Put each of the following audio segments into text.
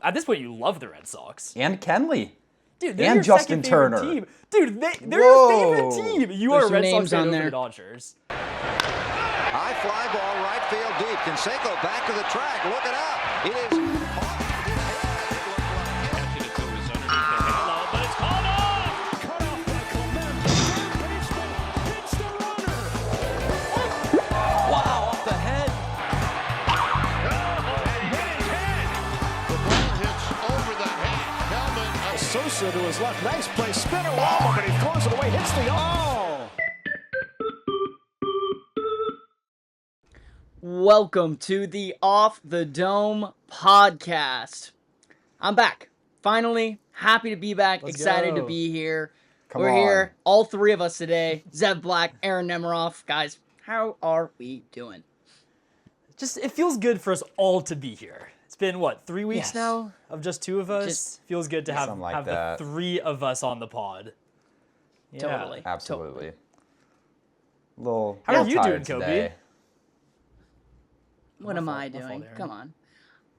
At this point, you love the Red Sox. And Kenley. Dude, they're and your Justin second favorite Turner. team. Dude, they're your favorite team. You There's are a some Red Sox names fan on over there. the Dodgers. High fly ball, right field deep. Canseco back to the track. Looking up. It is. But it's called off. Cut off by Clement. Baseball hits the runner. Wow, off the head. And hit his head. The ball hits over the helmet. Sosa to his left. Nice play. Spinner wobble, but he throws it away. Hits the Welcome to the Off the Dome podcast. I'm back. Finally, happy to be back. Let's Excited go. to be here. Come We're on. here, all three of us today. Zev Black, Aaron Nemiroff. Guys, how are we doing? It feels good for us all to be here. It's been, 3 weeks Yes. now of just two of us? Feels good to have Something like the that. three of us on the pod. Yeah. Totally. Absolutely. Little, How are little you tired doing, Kobe? today. What am I My fault, doing? Aaron. Come on.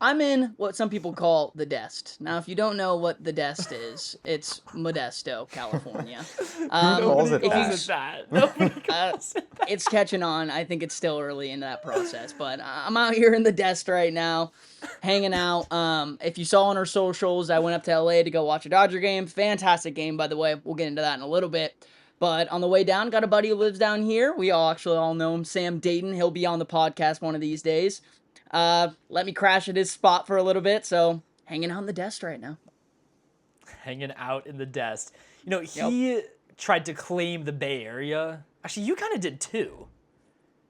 I'm in what some people call the Dest. Now, if you don't know what the Dest is, it's Modesto, California. calls it if you- that? Is that? Nobody calls it that. It's catching on. I think it's still early in that process, but I'm out here in the Dest right now, hanging out. If you saw on our socials, I went up to LA to go watch a Dodger game. Fantastic game, by the way. We'll get into that in a little bit. But on the way down, got a buddy who lives down here. We all know him, Sam Dayton. He'll be on the podcast one of these days. Let me crash at his spot for a little bit, so hanging out in the Dest right now. Hanging out in the desk. You know, he tried to claim the Bay Area. Actually, you kind of did too.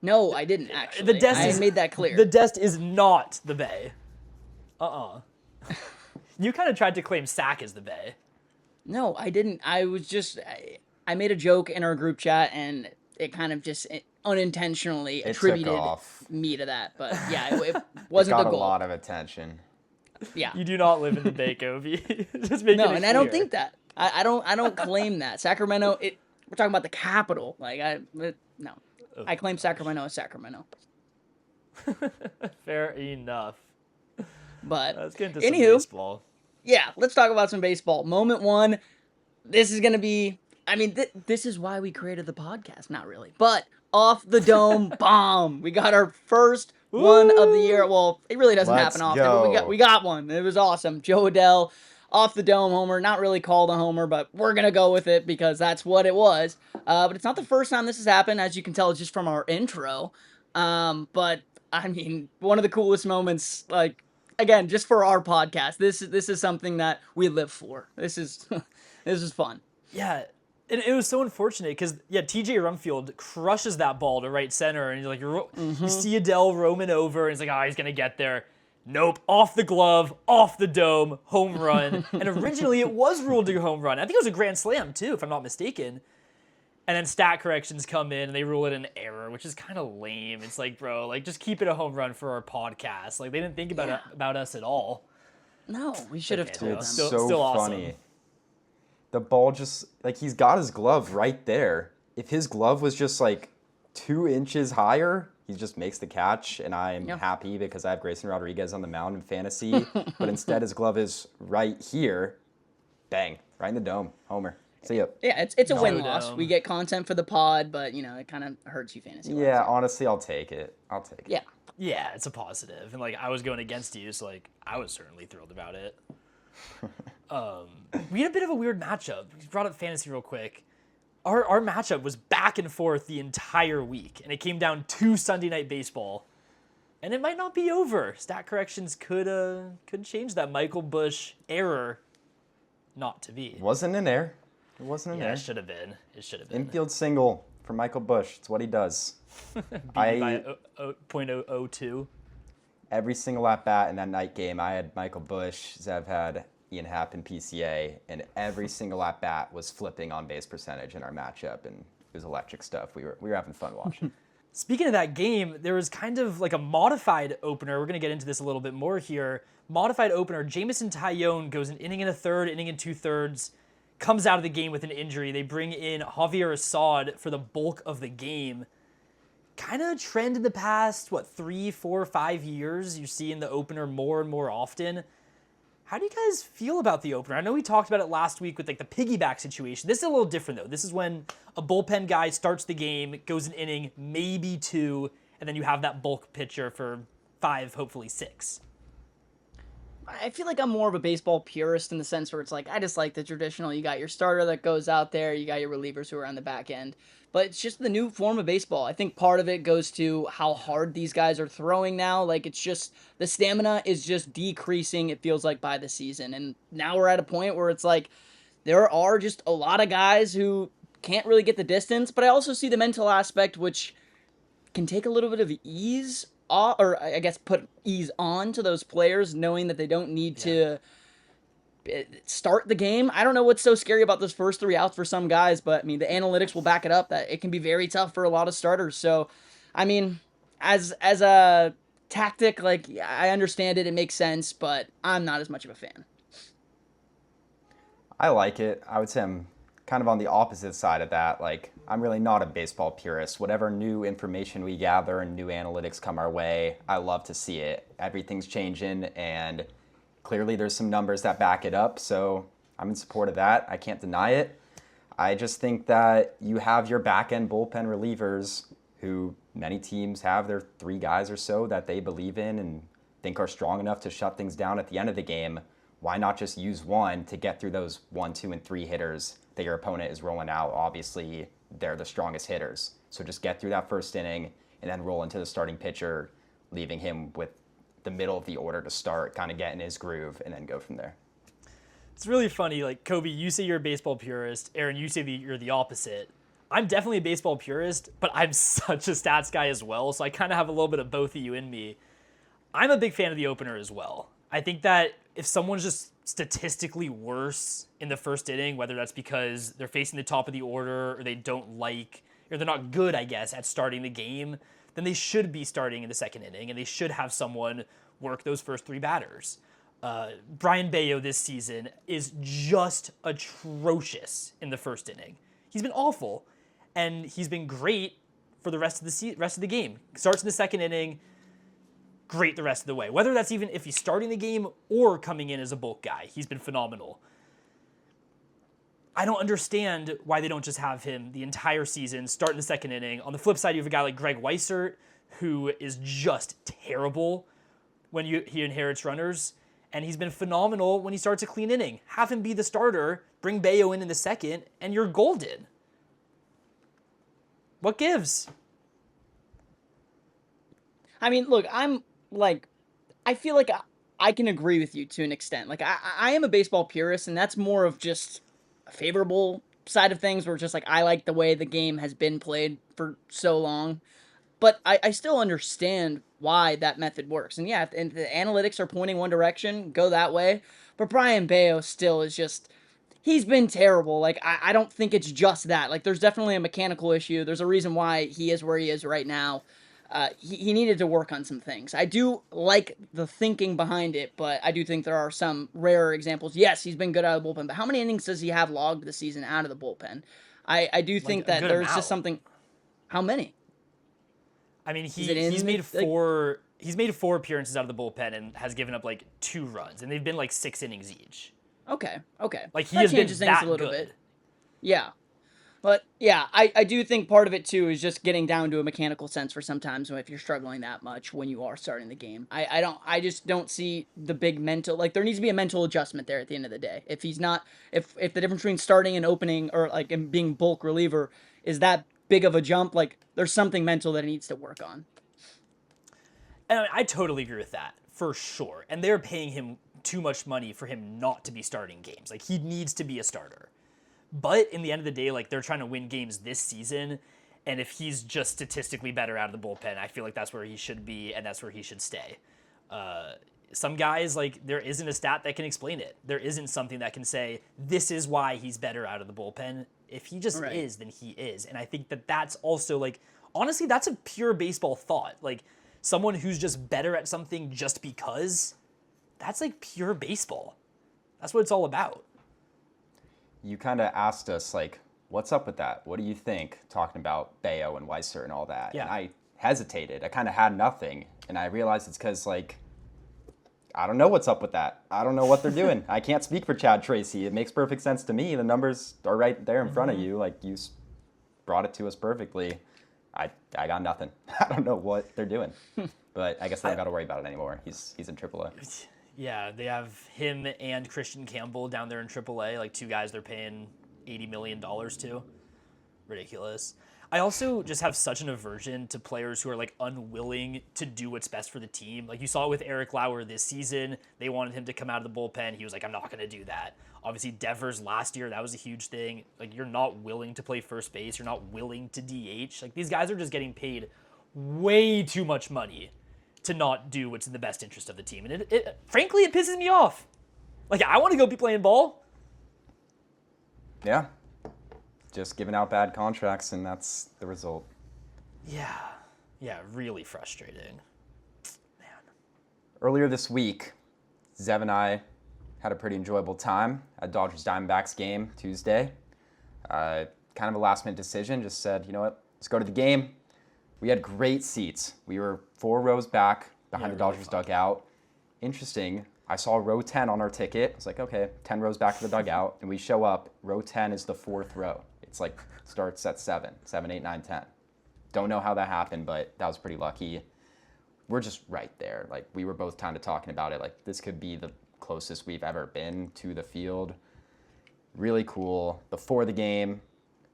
No, I didn't actually. The Dest I is made that clear. The Dest is not the Bay. You kind of tried to claim Sac as the Bay. No, I didn't. I was just I made a joke in our group chat, and it kind of just unintentionally It attributed took off. me to that. But yeah, it It wasn't got the a goal. lot of attention. Yeah. You do not live in the Bay, Kobe. Just making No, it and I don't clear. think that. I don't claim that. Sacramento. We're talking about the capital. No. I claim Sacramento as Sacramento. Fair enough. But Let's get into some anywho, baseball. yeah, let's talk about some baseball. Moment one. This is gonna be. I mean, this is why we created the podcast. Not really, but Off the Dome bomb. We got our first one of the year. Well, it really doesn't Let's happen often, go. but we got one. It was awesome. Joe Adell, off the dome homer. Not really called a homer, but we're gonna go with it because that's what it was. But it's not the first time this has happened, as you can tell just from our intro. But I mean, one of the coolest moments, like again, just for our podcast. This is something that we live for. This is this is fun. Yeah, and it was so unfortunate because, TJ Rumfield crushes that ball to right center, and you see Adele roaming over, and he's like, he's going to get there. Nope, off the glove, off the dome, home run. And originally it was ruled a home run. I think it was a grand slam, too, if I'm not mistaken. And then stat corrections come in, and they rule it an error, which is kind of lame. It's like, bro, just keep it a home run for our podcast. Like, they didn't think about us at all. No, we should have Okay, told though. them. It's Still so awesome. funny. The ball just, he's got his glove right there. If his glove was just 2 inches higher, he just makes the catch, and I'm happy because I have Grayson Rodriguez on the mound in fantasy. But instead, his glove is right here. Bang, right in the dome. Homer. See ya. Yeah, it's a win-loss. Dome. We get content for the pod, but, it kind of hurts you fantasy. Yeah, honestly, I'll take it. Yeah. Yeah, it's a positive. And, I was going against you, so, I was certainly thrilled about it. We had a bit of a weird matchup. We brought up fantasy real quick. Our matchup was back and forth the entire week, and it came down to Sunday Night Baseball. And it might not be over. Stat corrections could change that Michael Busch error not to be. It wasn't in there. It wasn't in Yeah, there. it should have been. It should have been. Infield single for Michael Busch. It's what he does. By 0.002. Every single at-bat in that night game, I had Michael Busch, Zev had Ian Happ in PCA, and every single at-bat was flipping on base percentage in our matchup, and it was electric stuff. We were having fun watching. Speaking of that game, there was kind of a modified opener. We're going to get into this a little bit more here. Modified opener, Jamison Tyone goes an inning and a third, inning and 2/3, comes out of the game with an injury. They bring in Javier Assad for the bulk of the game. Kind of trend in the past, 3, 4, 5 years, you see in the opener more and more often. How do you guys feel about the opener? I know we talked about it last week with like the piggyback situation. This is a little different though. This is when a bullpen guy starts the game, goes an inning, maybe 2, and then you have that bulk pitcher for 5, hopefully 6. I feel like I'm more of a baseball purist in the sense where it's like, I just like the traditional, you got your starter that goes out there, you got your relievers who are on the back end. But it's just the new form of baseball. I think part of it goes to how hard these guys are throwing now. Like, it's just, the stamina is just decreasing, it feels like, by the season. And now we're at a point where it's like, there are just a lot of guys who can't really get the distance, but I also see the mental aspect, which can take a little bit of ease off, or I guess put ease on to those players, knowing that they don't need to start the game. I don't know what's so scary about those first 3 outs for some guys, but I mean, the analytics will back it up that it can be very tough for a lot of starters. So, I mean, as a tactic, like, I understand it, it makes sense, but I'm not as much of a fan. I like it. I would say I'm kind of on the opposite side of that. Like, I'm really not a baseball purist. Whatever new information we gather and new analytics come our way, I love to see it. Everything's changing, and clearly there's some numbers that back it up, so I'm in support of that. I can't deny it. I just think that you have your back-end bullpen relievers who many teams have their 3 guys or so that they believe in and think are strong enough to shut things down at the end of the game. Why not just use one to get through those 1, 2, and 3 hitters that your opponent is rolling out? Obviously, they're the strongest hitters. So just get through that first inning and then roll into the starting pitcher, leaving him with the middle of the order to start, kind of get in his groove, and then go from there. It's really funny. Like, Kobe, you say you're a baseball purist. Aaron, you say you're the opposite. I'm definitely a baseball purist, but I'm such a stats guy as well, so I kind of have a little bit of both of you in me. I'm a big fan of the opener as well. I think that if someone's just statistically worse in the first inning, whether that's because they're facing the top of the order or they don't like, or they're not good, I guess, at starting the game, then they should be starting in the second inning, and they should have someone work those first 3 batters. Brian Bayo this season is just atrocious in the first inning. He's been awful, and he's been great for the rest of the game. Starts in the second inning, great the rest of the way. Whether that's even if he's starting the game or coming in as a bulk guy, he's been phenomenal. I don't understand why they don't just have him the entire season, start in the second inning. On the flip side, you have a guy like Greg Weissert, who is just terrible when he inherits runners, and he's been phenomenal when he starts a clean inning. Have him be the starter, bring Bayo in the second, and you're golden. What gives? I mean, look, I feel like I can agree with you to an extent. Like, I am a baseball purist, and that's more of just a favorable side of things where it's just like, I like the way the game has been played for so long. But I still understand why that method works. And yeah, if the analytics are pointing one direction, go that way. But Brian Bayo still is just, he's been terrible. Like, I don't think it's just that. Like, there's definitely a mechanical issue. There's a reason why he is where he is right now. He needed to work on some things. I do like the thinking behind it, but I do think there are some rarer examples. Yes, he's been good out of the bullpen, but how many innings does he have logged this season out of the bullpen? I do think that there's just something. How many? I mean, he's made 4 appearances out of the bullpen and has given up like 2 runs, and they've been like 6 innings each. Okay. Like, he has been that good. Bit. Yeah. But yeah, I do think part of it too is just getting down to a mechanical sense for sometimes if you're struggling that much when you are starting the game. I just don't see the big mental, like, there needs to be a mental adjustment there at the end of the day. If he's not, if the difference between starting and opening or like and being bulk reliever is that big of a jump, like, there's something mental that he needs to work on. And I totally agree with that, for sure. And they're paying him too much money for him not to be starting games. Like, he needs to be a starter. But in the end of the day, like, they're trying to win games this season, and if he's just statistically better out of the bullpen, I feel like that's where he should be, and that's where he should stay. Some guys, like, there isn't a stat that can explain it. There isn't something that can say, this is why he's better out of the bullpen. If he just is, then he is. And I think that that's also, like, honestly, that's a pure baseball thought. Like, someone who's just better at something just because, that's, like, pure baseball. That's what it's all about. You kind of asked us, like, what's up with that? What do you think? Talking about Bayo and Weissert and all that. Yeah. And I hesitated. I kind of had nothing. And I realized it's because, like, I don't know what's up with that. I don't know what they're doing. I can't speak for Chad Tracy. It makes perfect sense to me. The numbers are right there in front of you. Like, you brought it to us perfectly. I got nothing. I don't know what they're doing. But I guess they don't got to worry about it anymore. He's in AAA. Yeah, they have him and Christian Campbell down there in AAA, like two guys they're paying $80 million to. Ridiculous. I also just have such an aversion to players who are like unwilling to do what's best for the team. Like you saw it with Eric Lauer this season. They wanted him to come out of the bullpen. He was like, I'm not going to do that. Obviously, Devers last year, that was a huge thing. Like, you're not willing to play first base. You're not willing to DH. Like, these guys are just getting paid way too much money to not do what's in the best interest of the team. And frankly, it pisses me off. Like, I want to go be playing ball. Yeah. Just giving out bad contracts, and that's the result. Yeah. Yeah, really frustrating. Man. Earlier this week, Zev and I had a pretty enjoyable time at Dodgers Diamondbacks game Tuesday. Kind of a last-minute decision. Just said, you know what, let's go to the game. We had great seats. We were 4 rows back behind the Dodgers dugout. Interesting. I saw row 10 on our ticket. I was like, okay, 10 rows back to the dugout. And we show up. Row 10 is the 4th row. It's like starts at 7, 8, 9, 10. Don't know how that happened, but that was pretty lucky. We're just right there. Like, we were both kind of talking about it. Like, this could be the closest we've ever been to the field. Really cool. Before the game,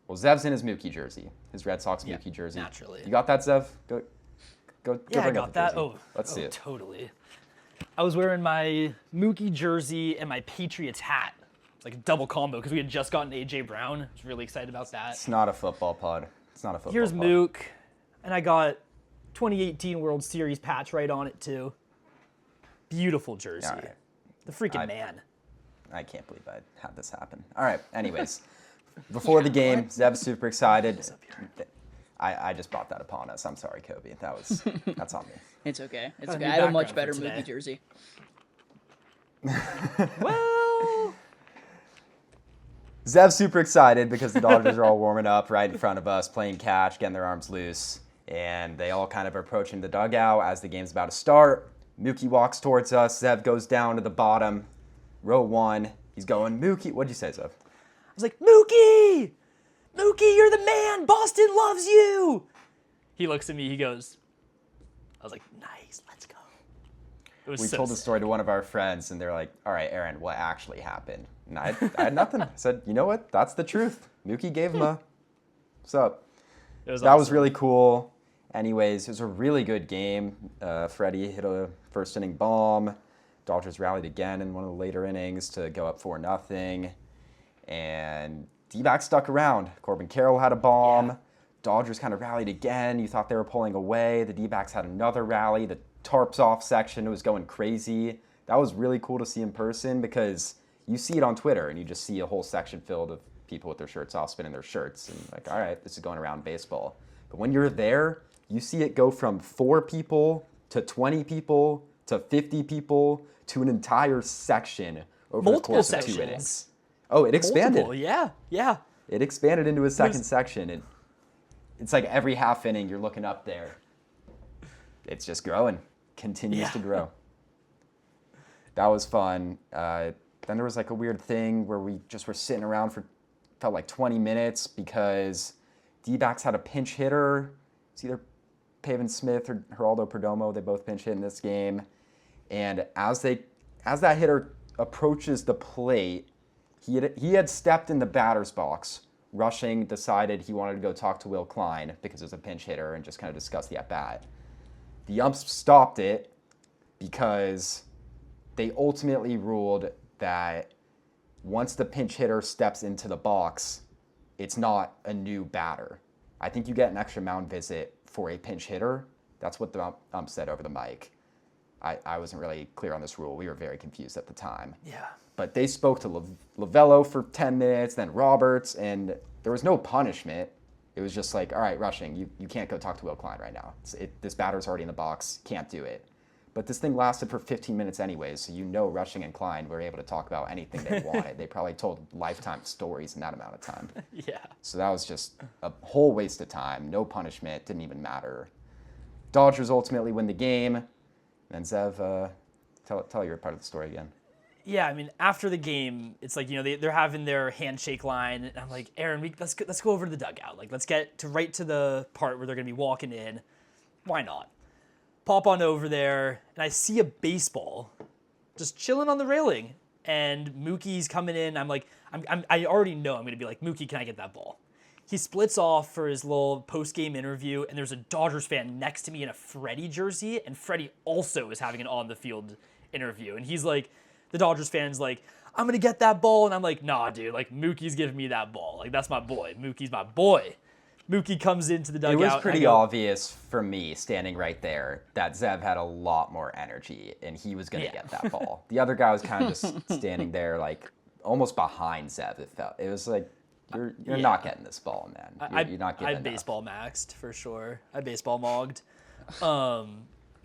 well, Zev's in his Mookie jersey, his Red Sox Mookie jersey. Naturally. You got that, Zev? Go Yeah, I bring got up the that. jersey. Oh, Let's see it. Totally. I was wearing my Mookie jersey and my Patriots hat. It's like a double combo because we had just gotten A.J. Brown. I was really excited about that. It's not a football pod. It's not a football Here's pod. Mook, and I got 2018 World Series patch right on it too. Beautiful jersey. All right. The freaking man. I can't believe I had this happen. All right, anyways. Before the game, Zev's super excited. I just brought that upon us. I'm sorry, Kobe. That's on me. It's okay. It's Got a okay. new I have a much background better for today. Mookie jersey. Well, Zev's super excited because the Dodgers are all warming up right in front of us, playing catch, getting their arms loose. And they all kind of are approaching the dugout as the game's about to start. Mookie walks towards us. Zev goes down to the bottom, row 1. He's going, Mookie. What'd you say, Zev? I was like, Mookie! Mookie, you're the man! Boston loves you! He looks at me, he goes, I was like, nice, let's go. It was We so told the sick. story to one of our friends, and they're like, all right, Aaron, what actually happened? And I had nothing. I said, you know what? That's the truth. Mookie gave him a what's up? It was That was awesome. really cool. Anyways, it was a really good game. Freddie hit a first inning bomb. Dodgers rallied again in one of the later innings to go up 4-0. And D-backs stuck around. Corbin Carroll had a bomb. Yeah. Dodgers kind of rallied again. You thought they were pulling away. The D-backs had another rally. The tarps off section was going crazy. That was really cool to see in person because you see it on Twitter and you just see a whole section filled of people with their shirts off, spinning their shirts. And like, all right, this is going around baseball. But when you're there, you see it go from 4 people to 20 people to 50 people to an entire section over Multiple the course of 2 sections. innings. Oh, it expanded. Multiple, yeah. It expanded into a second section. It's like every half inning you're looking up there. It's just growing. Continues Yeah. to grow. That was fun. Then there was like a weird thing where we just were sitting around for felt like 20 minutes because D-backs had a pinch hitter. It's either Pavin Smith or Geraldo Perdomo. They both pinch hit in this game. And as that hitter approaches the plate, he had stepped in the batter's box. Rushing decided he wanted to go talk to Will Klein because it was a pinch hitter and just kind of discuss the at-bat. The umps stopped it because they ultimately ruled that once the pinch hitter steps into the box, it's not a new batter. I think you get an extra mound visit for a pinch hitter. That's what the ump said over the mic. I wasn't really clear on this rule. We were very confused at the time. Yeah. But they spoke to Lovello for 10 minutes, then Roberts, and there was no punishment. It was just like, all right, Rushing, you can't go talk to Will Klein right now. This batter's already in the box, can't do it. But this thing lasted for 15 minutes anyways, so you know Rushing and Klein were able to talk about anything they wanted. They probably told lifetime stories in that amount of time. Yeah. So that was just a whole waste of time. No punishment, didn't even matter. Dodgers ultimately win the game. And Zev Tell your part of the story again. Yeah, I mean, after the game, it's like, they're having their handshake line, and I'm like, Aaron, let's go over to the dugout. Like, let's get right to the part where they're gonna be walking in. Why not? Pop on over there, and I see a baseball just chilling on the railing, and Mookie's coming in. I'm like, I already know I'm gonna be like, Mookie, can I get that ball? He splits off for his little post-game interview, and there's a Dodgers fan next to me in a Freddie jersey, and Freddie also is having an on-the-field interview, and he's like, the Dodgers fan's like, I'm gonna get that ball, and I'm like, nah, dude, like, Mookie's giving me that ball. Like, that's my boy. Mookie's my boy. Mookie comes into the dugout. It was pretty obvious for me, standing right there, that Zev had a lot more energy, and he was gonna get that ball. The other guy was kind of just standing there, like, almost behind Zev, it felt. It was like, you're not getting this ball, man. You're not getting I baseball maxed, for sure. I baseball mogged.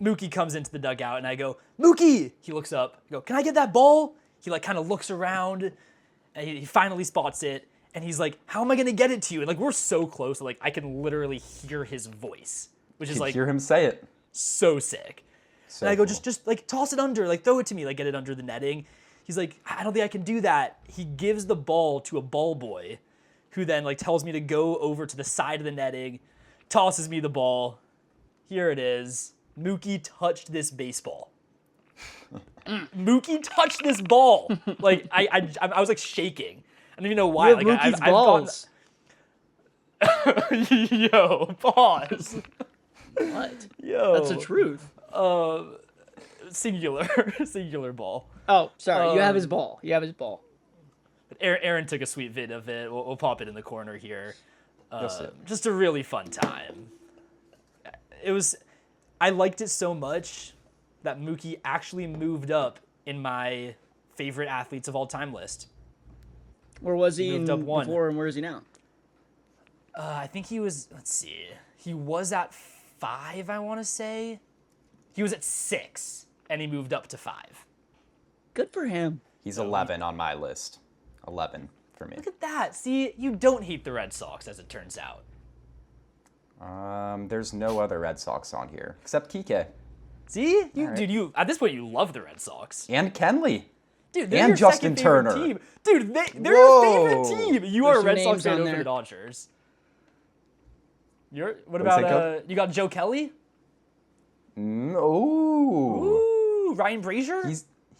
Mookie comes into the dugout, and I go, Mookie! He looks up. I go, can I get that ball? He, like, kind of looks around, and he finally spots it, and he's like, how am I going to get it to you? And, like, we're so close that, like, I can literally hear his voice, which is, like, hear him say it. So sick. So and I go, cool. just, like, toss it under. Like, throw it to me. Like, get it under the netting. He's like, I don't think I can do that. He gives the ball to a ball boy, who then, like, tells me to go over to the side of the netting, tosses me the ball. Here it is. Mookie touched this baseball. Mookie touched this ball. Like, I was, like, shaking. I don't even know why. You have like, Mookie's balls. Yo, pause. What? Yo. That's the truth. Singular ball. Oh, sorry. You have his ball. You have his ball. Aaron took a sweet vid of it. We'll pop it in the corner here. Yes, Just a really fun time. I liked it so much that Mookie actually moved up in my favorite athletes of all time list. Where was he Moved up one. before, and where is he now? I think he was, let's see. He was at 5, I want to say. He was at 6, and he moved up to 5. Good for him. He's 11 on my list. 11 for me. Look at that. See, you don't hate the Red Sox, as it turns out. There's no other Red Sox on here except Kike See? right. Dude, at this point, you love the Red Sox. and Kenley. Dude, they're And your Justin second favorite Turner. Team. Dude, they're your favorite Whoa. team. You There's are a some Red Sox names fan on over there. the Dodgers. What What'd you say, about, Coach? you got Joe Kelly? Ooh. Ooh, Ryan Brazier?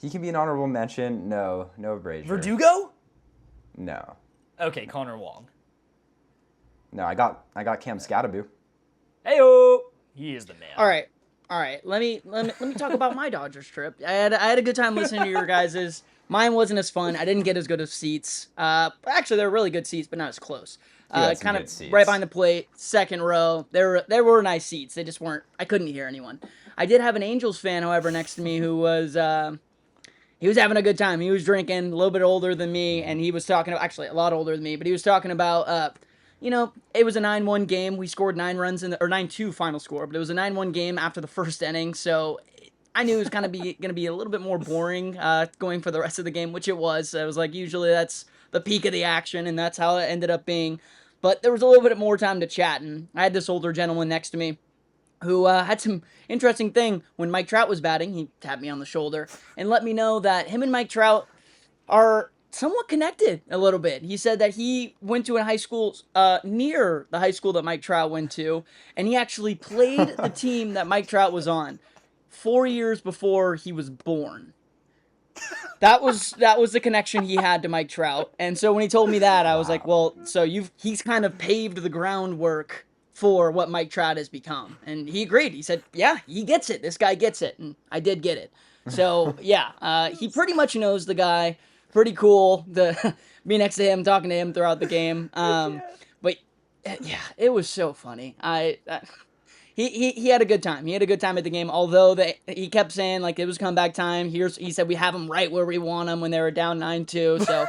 He can be an honorable mention. No Brazier. Verdugo? No. Okay, Connor Wong. No, I got Cam Scatterby. Heyo! He is the man. All right. Let me talk about my Dodgers trip. I had a good time listening to your guys's. Mine wasn't as fun. I didn't get as good of seats. Actually, they're really good seats, but not as close. had some Kind good of seats. right behind the plate, second row. There were nice seats. They just weren't. I couldn't hear anyone. I did have an Angels fan, however, next to me who was. He was having a good time. He was drinking, a little bit older than me, and he was talking about, actually a lot older than me, but he was talking about, it was a 9-1 game. We scored 9 runs or 9-2 final score, but it was a 9-1 game after the first inning, so I knew it was kind of going to be a little bit more boring going for the rest of the game, which it was. I was like, usually that's the peak of the action, and that's how it ended up being. But there was a little bit more time to chat, and I had this older gentleman next to me who had some interesting thing. When Mike Trout was batting, he tapped me on the shoulder and let me know that him and Mike Trout are somewhat connected a little bit. He said that he went to a high school near the high school that Mike Trout went to, and he actually played the team that Mike Trout was on 4 years before he was born. That was the connection he had to Mike Trout. And so when he told me that, I was like, well, so he's kind of paved the groundwork for what Mike Trout has become. And he agreed. He said, yeah, he gets it. This guy gets it. And I did get it. So, yeah, he pretty much knows the guy. Pretty cool to be next to him, talking to him throughout the game. But, yeah, it was so funny. He had a good time. He had a good time at the game, although he kept saying, like, it was comeback time. He said we have him right where we want him when they were down 9-2. So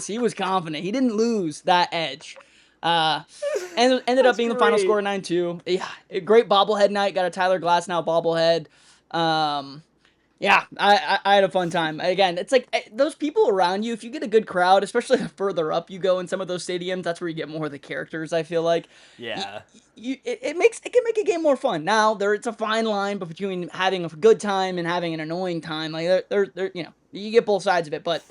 he was confident. He didn't lose that edge. And ended up being the final score 9-2. Yeah, a great bobblehead night. Got a Tyler Glasnow bobblehead. Yeah, I had a fun time. Again, it's like those people around you, if you get a good crowd, especially the further up you go in some of those stadiums, that's where you get more of the characters, I feel like. Yeah. It can make a game more fun. Now, it's a fine line between having a good time and having an annoying time. Like, there, you get both sides of it. But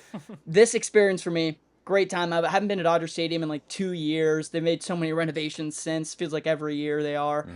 this experience for me, great time. I haven't been to Dodger Stadium in like 2 years. They made so many renovations since. Feels like every year they are.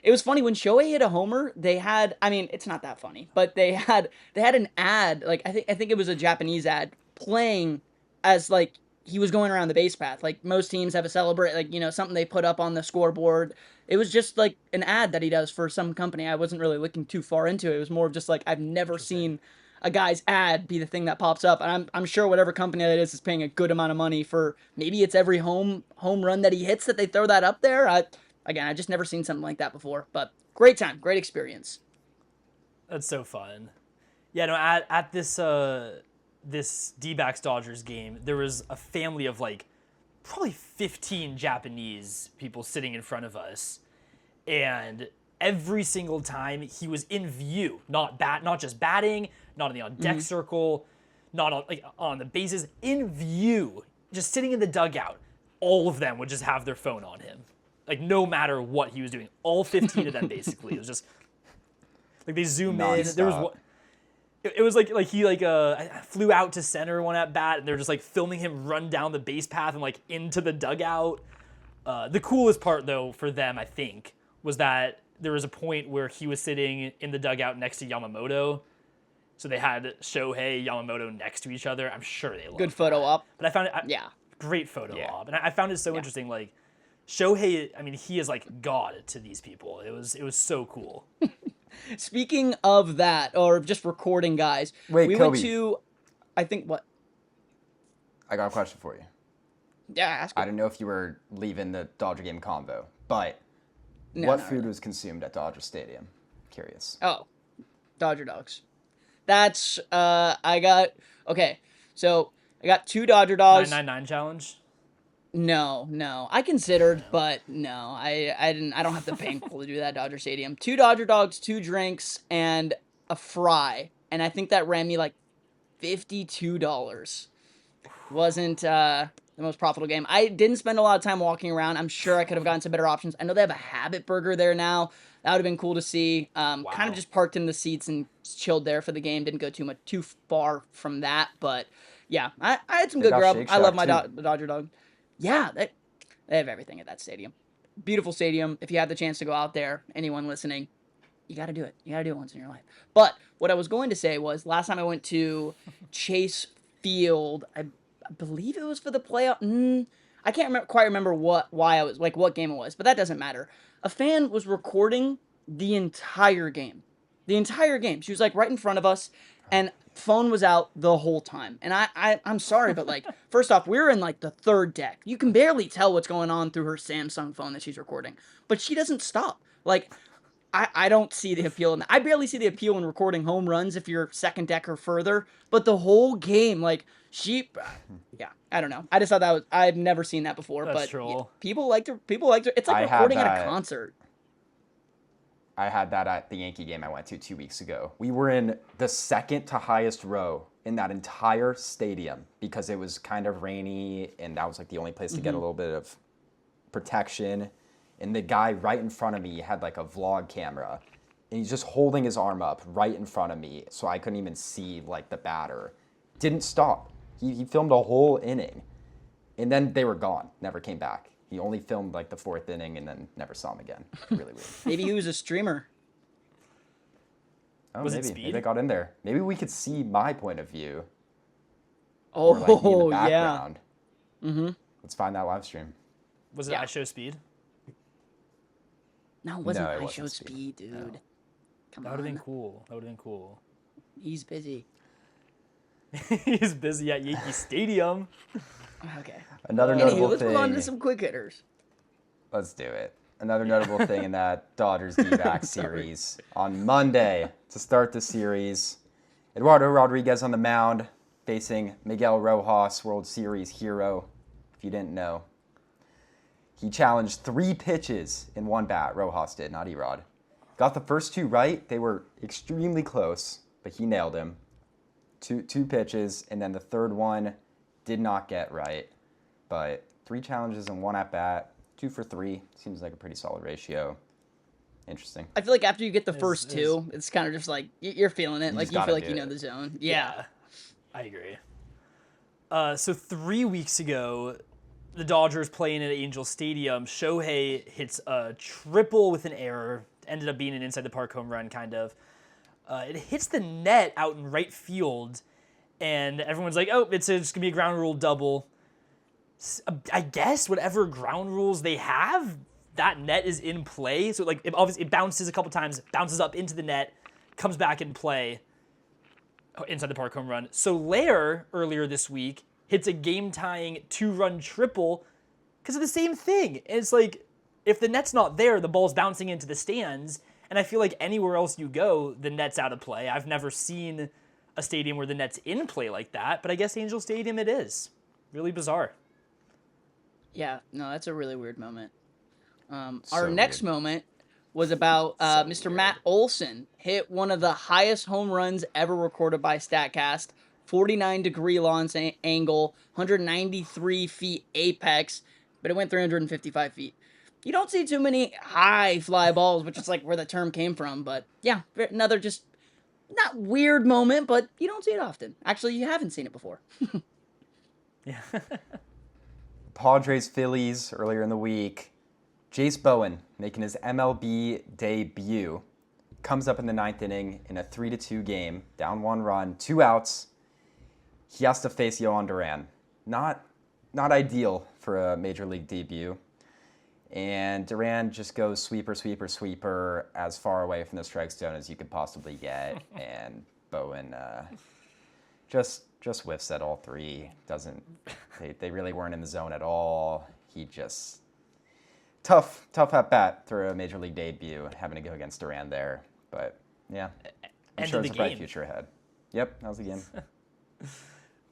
It was funny when Shohei hit a homer. They had, I mean, it's not that funny, but they had an ad. Like I think it was a Japanese ad playing as like he was going around the base path. Like most teams have a celebrate, like something they put up on the scoreboard. It was just like an ad that he does for some company. I wasn't really looking too far into it. It was more of just like I've never seen a guy's ad be the thing that pops up, and I'm sure whatever company that is paying a good amount of money for. Maybe it's every home run that he hits that they throw that up there. I just never seen something like that before, but great time, great experience. That's so fun. Yeah, no, at this D-backs Dodgers game, there was a family of like probably 15 Japanese people sitting in front of us, and every single time he was in view, not just batting, not in the on deck circle, not on the bases, in view, just sitting in the dugout. All of them would just have their phone on him. Like, no matter what he was doing. All 15 of them, basically. It was just, like, they zoom in. There was one, it was like he, flew out to center one at bat, and they're just, like, filming him run down the base path and, like, into the dugout. The coolest part, though, for them, I think, was that there was a point where he was sitting in the dugout next to Yamamoto. So they had Shohei, Yamamoto next to each other. I'm sure they loved Good photo that. op. But I found it, great photo op. And I found it so interesting, like, Shohei, I mean, he is like God to these people. It was so cool. Speaking of that, or just recording guys, Wait, we Kobe. went to, I think what? I got a question for you. Yeah, ask I me. don't know if you were leaving the Dodger game convo, but No, what not food really. was consumed at Dodger Stadium? Curious. Oh, Dodger dogs. That's I got So I got 2 Dodger dogs. 999 challenge. No. I considered, but no. I didn't. I don't have the bankroll to do that at Dodger Stadium. 2 Dodger dogs, 2 drinks, and a fry. And I think that ran me like $52. Wasn't the most profitable game. I didn't spend a lot of time walking around. I'm sure I could have gotten some better options. I know they have a Habit Burger there now. That would have been cool to see. Kind of just parked in the seats and chilled there for the game. Didn't go too far from that, but yeah, I had some They good got grub. Shake I love Shack, my too. Dodger dog. Yeah, they have everything at that stadium. Beautiful stadium. If you have the chance to go out there, anyone listening, you got to do it. You got to do it once in your life. But what I was going to say was last time I went to Chase Field, I believe it was for the playoff. I can't quite remember why I was like what game it was, but that doesn't matter. A fan was recording the entire game. The entire game. She was like right in front of us, and phone was out the whole time. And I'm sorry, but like first off, we're in like the 3rd deck. You can barely tell what's going on through her Samsung phone that she's recording, but she doesn't stop. Like I don't see the appeal in that. I barely see the appeal in recording home runs if you're 2nd deck or further, but the whole game, like I don't know. I just thought that was, I've never seen that before, That's but troll. people like to, it's like I had recording at a that. concert. I had that at the Yankee game I went to 2 weeks ago. We were in the 2nd to highest row in that entire stadium because it was kind of rainy, and that was like the only place to get a little bit of protection. And the guy right in front of me had like a vlog camera, and he's just holding his arm up right in front of me, so I couldn't even see like the batter. Didn't stop. He filmed a whole inning, and then they were gone. Never came back. He only filmed like the 4th inning and then never saw him again. Really weird. Maybe he was a streamer. Oh, Was it maybe. speed? Maybe I got in there. Maybe we could see my point of view. Oh, Or like me in the yeah. background. Let's find that live stream. Was it Yeah. I Show Speed? No, it wasn't. No, it I wasn't showed Speed. speed, dude. Come That would have on. been cool. That would have been cool. He's busy. He's busy at Yankee Stadium. Okay. Another Anywho, notable let's move on to thing. some quick hitters. Let's do it. Another notable thing in that Dodgers D-back series. On Monday, to start the series, Eduardo Rodriguez on the mound facing Miguel Rojas, World Series hero, if you didn't know. He challenged 3 pitches in one bat. Rojas did, not Erod. Got the first two right. They were extremely close, but he nailed him. Two pitches, and then the third one did not get right. But 3 challenges and 1 at-bat, 2 for 3. Seems like a pretty solid ratio. Interesting. I feel like after you get the first two, it's kind of just like you're feeling it. Like you feel like you know the zone. Yeah. I agree. So 3 weeks ago, the Dodgers playing at Angel Stadium, Shohei hits a triple with an error. Ended up being an inside the park home run, kind of. It hits the net out in right field, and everyone's like, "Oh, it's just gonna be a ground rule double." I guess whatever ground rules they have, that net is in play. So like, it bounces a couple times, bounces up into the net, comes back in play. Inside the park home run. Soler earlier this week hits a game-tying 2-run triple because of the same thing. And it's like, if the net's not there, the ball's bouncing into the stands. And I feel like anywhere else you go, the net's out of play. I've never seen a stadium where the net's in play like that, but I guess Angel Stadium it is. Really bizarre. Yeah, no, that's a really weird moment. Our next moment was about Mr. Matt Olson hit one of the highest home runs ever recorded by StatCast, 49-degree launch angle, 193 feet apex, but it went 355 feet. You don't see too many high fly balls, which is like where the term came from, but yeah, another just not weird moment, but you don't see it often. Actually, you haven't seen it before. Yeah. Padres Phillies earlier in the week. Jace Bowen making his MLB debut. Comes up in the 9th inning in a 3-2 game, down 1 run, 2 outs. He has to face Yohan Duran. Not ideal for a major league debut. And Duran just goes sweeper, sweeper, sweeper as far away from the strike zone as you could possibly get. And Bowen just whiffs at all 3. They really weren't in the zone at all. He just tough at bat for a major league debut, having to go against Duran there. But yeah, I'm sure there's a bright future ahead. Yep, that was the game.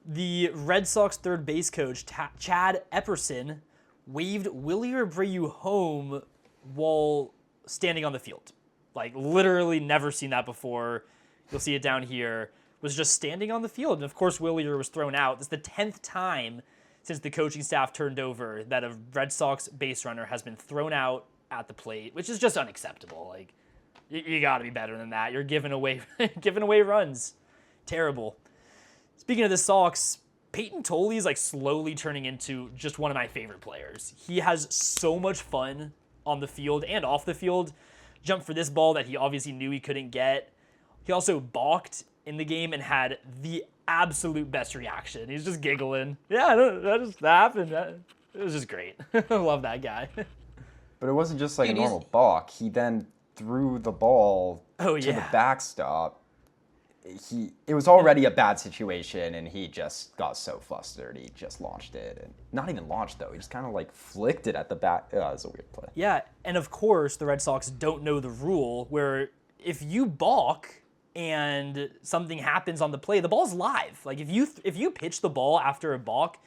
The Red Sox third base coach, Chad Epperson, waved Willie Abreu home while standing on the field. Like, literally never seen that before. You'll see it down here. Was just standing on the field. And, of course, Willier was thrown out. This is the 10th time since the coaching staff turned over that a Red Sox base runner has been thrown out at the plate, which is just unacceptable. Like, you got to be better than that. You're giving away runs. Terrible. Speaking of the Sox, Peyton Tolley is like slowly turning into just one of my favorite players. He has so much fun on the field and off the field. Jumped for this ball that he obviously knew he couldn't get. He also balked in the game and had the absolute best reaction. He's just giggling. Yeah, that happened. It was just great. I love that guy. But it wasn't just like a normal balk. He then threw the ball to the backstop. It was already a bad situation, and he just got so flustered. He just launched it. And not even launched, though. He just kind of like flicked it at the back. It was a weird play. Yeah, and of course, the Red Sox don't know the rule where if you balk and something happens on the play, the ball's live. Like if you pitch the ball after a balk,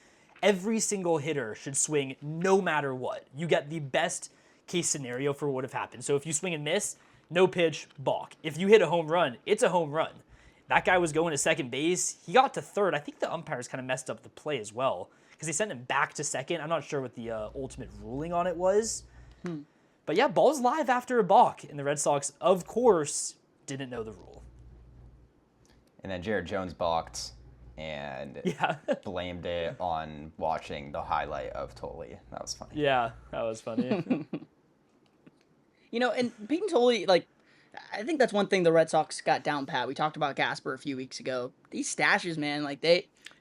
every single hitter should swing no matter what. You get the best case scenario for what would have happened. So if you swing and miss, no pitch, balk. If you hit a home run, it's a home run. That guy was going to second base. He got to third. I think the umpires kind of messed up the play as well because they sent him back to second. I'm not sure what the ultimate ruling on it was. But yeah, ball's live after a balk. And the Red Sox, of course, didn't know the rule. And then Jared Jones balked and blamed it on watching the highlight of Tolley. That was funny. Yeah, that was funny. And Peyton Tolley, like, I think that's one thing the Red Sox got down pat. We talked about Gasper a few weeks ago. These stashes, man, like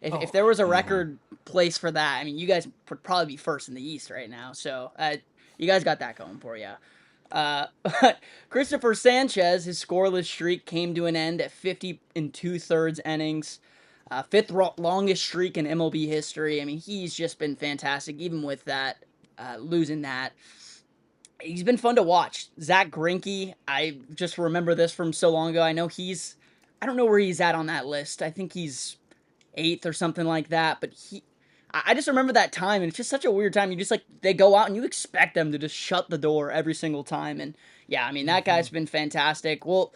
if there was a record place for that, I mean, you guys would probably be first in the East right now. So you guys got that going for you. Christopher Sanchez, his scoreless streak came to an end at 50 2/3 innings. 5th longest streak in MLB history. I mean, he's just been fantastic, even with that, losing that. He's been fun to watch. Zach Greinke, I just remember this from so long ago. I know I don't know where he's at on that list. I think he's 8th or something like that, but I just remember that time, and it's just such a weird time. You just, like, they go out, and you expect them to just shut the door every single time. And, yeah, I mean, that guy's been fantastic. Well,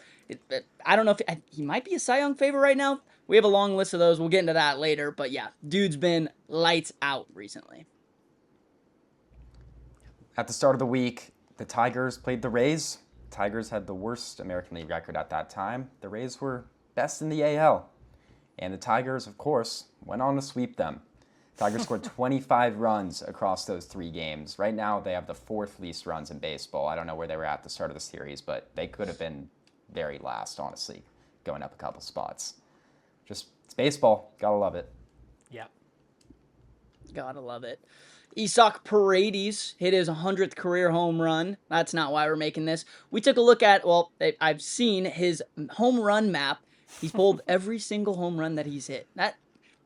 I don't know if he might be a Cy Young favorite right now. We have a long list of those. We'll get into that later. But, yeah, dude's been lights out recently. At the start of the week, the Tigers played the Rays. Tigers had the worst American League record at that time. The Rays were best in the AL. And the Tigers, of course, went on to sweep them. Tigers scored 25 runs across those 3 games. Right now, they have the 4th least runs in baseball. I don't know where they were at the start of the series, but they could have been very last, honestly, going up a couple spots. Just, it's baseball. Gotta love it. Yeah. Gotta love it. Isak Paredes hit his 100th career home run. That's not why we're making this. We took a look at, well, I've seen his home run map. He's pulled every single home run that he's hit.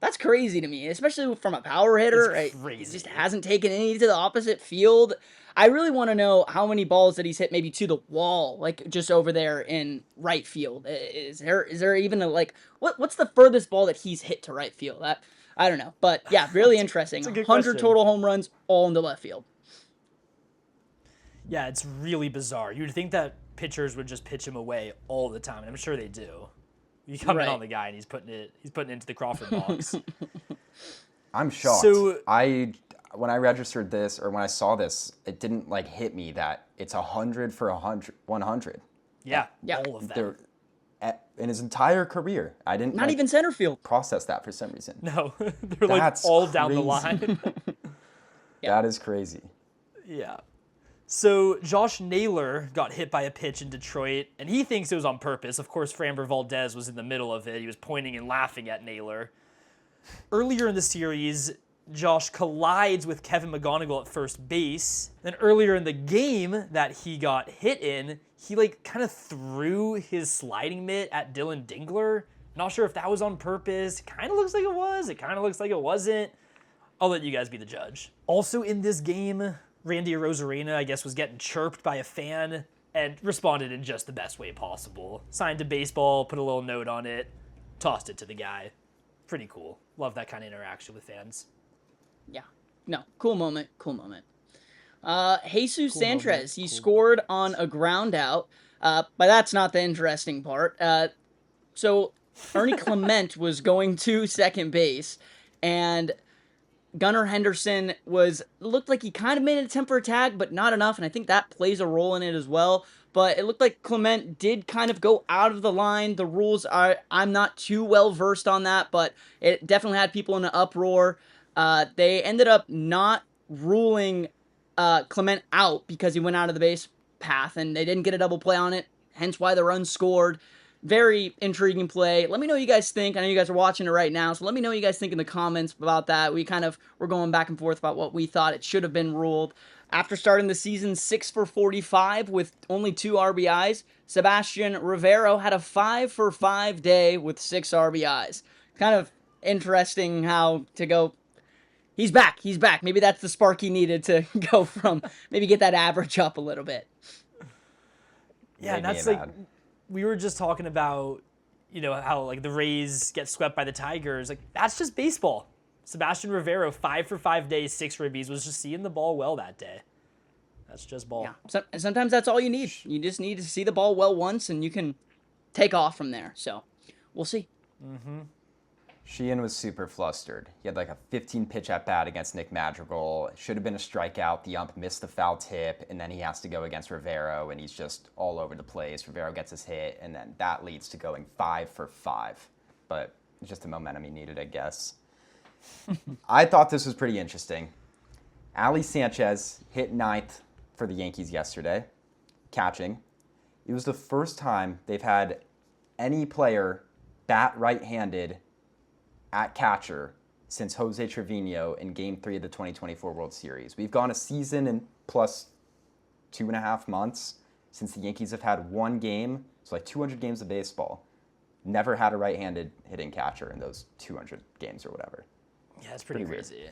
That's crazy to me, especially from a power hitter. It's crazy. He just hasn't taken any to the opposite field. I really want to know how many balls that he's hit maybe to the wall, like just over there in right field. Is there even a, like, what's the furthest ball that he's hit to right field? I don't know. But yeah, really interesting. 100 question. total home runs, all in the left field. Yeah, it's really bizarre. You'd think that pitchers would just pitch him away all the time, and I'm sure they do. You come in on the guy and he's putting it into the Crawford box. I'm shocked. So when I registered this, or when I saw this, it didn't like hit me that it's 100 for 100. Yeah, Yeah. all of them. In his entire career, I didn't Not even center field. process that for some reason. No, they're like That's all down the crazy. line. That is crazy. Yeah. So Josh Naylor got hit by a pitch in Detroit, and he thinks it was on purpose. Of course, Framber Valdez was in the middle of it. He was pointing and laughing at Naylor. Earlier in the series, Josh collides with Kevin McGonigal at first base. Then earlier in the game that he got hit in, he like kind of threw his sliding mitt at Dylan Dingler. Not sure if that was on purpose. Kind of looks like it was. It kind of looks like it wasn't. I'll let you guys be the judge. Also in this game, Randy Arozarena, I guess, was getting chirped by a fan and responded in just the best way possible. Signed to baseball, put a little note on it, tossed it to the guy. Pretty cool. Love that kind of interaction with fans. Yeah. No, cool moment. Jesus Sanchez, he Cool. scored on a ground out, but that's not the interesting part. So Ernie Clement was going to second base, and Gunnar Henderson looked like he kind of made an attempt for a tag, but not enough, and I think that plays a role in it as well. But it looked like Clement did kind of go out of the line. The rules I'm not too well versed on that, but it definitely had people in an uproar. They ended up not ruling Clement out because he went out of the base path, and they didn't get a double play on it, hence why the run scored. Very intriguing play. Let me know what you guys think. I know you guys are watching it right now, so let me know what you guys think in the comments about that. We're going back and forth about what we thought it should have been ruled. After starting the season 6 for 45 with only 2 RBIs, Sebastian Rivero had a 5 for 5 day with 6 RBIs. Kind of interesting how to go. He's back. Maybe that's the spark he needed to go from, maybe get that average up a little bit. Yeah, and that's like, we were just talking about, how like the Rays get swept by the Tigers. Like, that's just baseball. Sebastian Rivero, 5 for 5 days, 6 ribbies, was just seeing the ball well that day. That's just ball. Yeah. Sometimes that's all you need. You just need to see the ball well once, and you can take off from there. So, we'll see. Mm-hmm. Sheehan was super flustered. He had like a 15-pitch at-bat against Nick Madrigal. It should have been a strikeout. The ump missed the foul tip, and then he has to go against Rivero, and he's just all over the place. Rivero gets his hit, and then that leads to going 5 for 5. But it's just the momentum he needed, I guess. I thought this was pretty interesting. Ali Sanchez hit 9th for the Yankees yesterday, catching. It was the first time they've had any player bat right-handed at catcher since Jose Trevino in Game 3 of the 2024 World Series. We've gone a season and plus 2.5 months since the Yankees have had one game, so like 200 games of baseball. Never had a right-handed hitting catcher in those 200 games or whatever. Yeah, it's pretty Weird. crazy.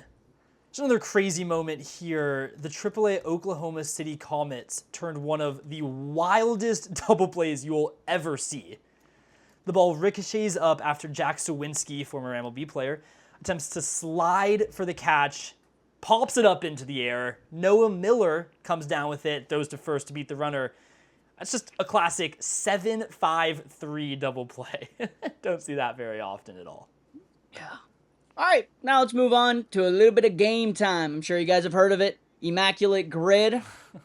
Just another crazy moment here. The AAA Oklahoma City Comets turned one of the wildest double plays you will ever see. The ball ricochets up after Jack Sawinski, former MLB player, attempts to slide for the catch, pops it up into the air. Noah Miller comes down with it, throws to first to beat the runner. That's just a classic 7-5-3 double play. Don't see that very often at all. Yeah. All right, now let's move on to a little bit of game time. I'm sure you guys have heard of it. Immaculate Grid.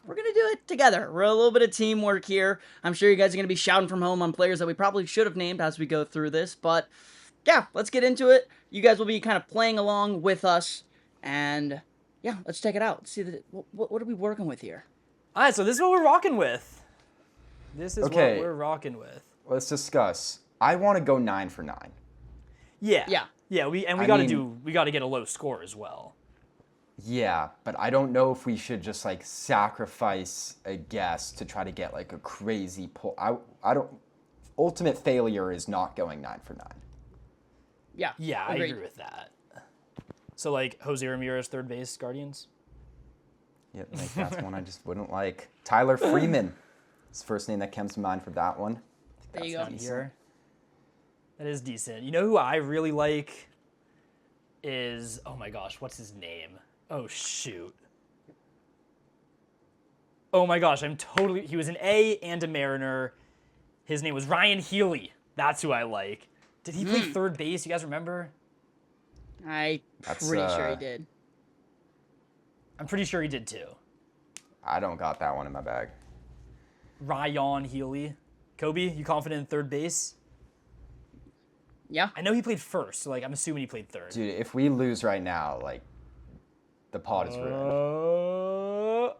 We're going to do it together. We're a little bit of teamwork here. I'm sure you guys are going to be shouting from home on players that we probably should have named as we go through this. But yeah, let's get into it. You guys will be kind of playing along with us. And yeah, let's check it out. Let's see what are we working with here? All right, so this is what we're rocking with. This is Okay. what we're rocking with. Let's discuss. I want to go 9 for 9. Yeah. Yeah. Yeah, we I got to mean- we got to get a low score as well. Yeah, but I don't know if we should just like sacrifice a guess to try to get like a crazy pull. I don't. Ultimate failure is not going 9 for 9. Yeah. Yeah, I agreed. agree with that. So like Jose Ramirez, third base, Guardians. Yep, like that's one I just wouldn't like. Tyler Freeman is the first name that comes to mind for that one. There you That's go. not here. That is decent. You know who I really like is, oh my gosh, what's his name? Oh shoot. Oh my gosh, he was an A and a Mariner. His name was Ryan Healy. That's who I like. Did he play third base? You guys remember? I'm That's, pretty sure he did. I'm pretty sure he did too. I don't got that one in my bag. Ryan Healy. Kobe, you confident in third base? Yeah. I know he played first, so like I'm assuming he played third. Dude, if we lose right now, like the pod is ruined.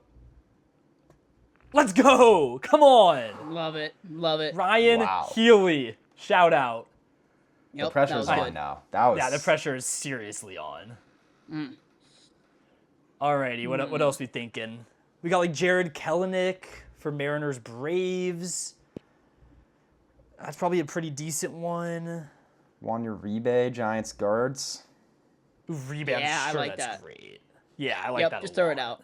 Let's go! Come on! Love it. Love it. Ryan Wow. Healy. Shout out. Yep, The pressure's that was on good. now. That was Yeah, the pressure is seriously on. Alrighty, what else we thinking? We got like Jared Kelenic for Mariners Braves. That's probably a pretty decent one. Juan Uribe, Giants guards. Uribe, Yeah, I I'm sure like that's that. great. Yeah, I like Yep, that just a throw lot. it out.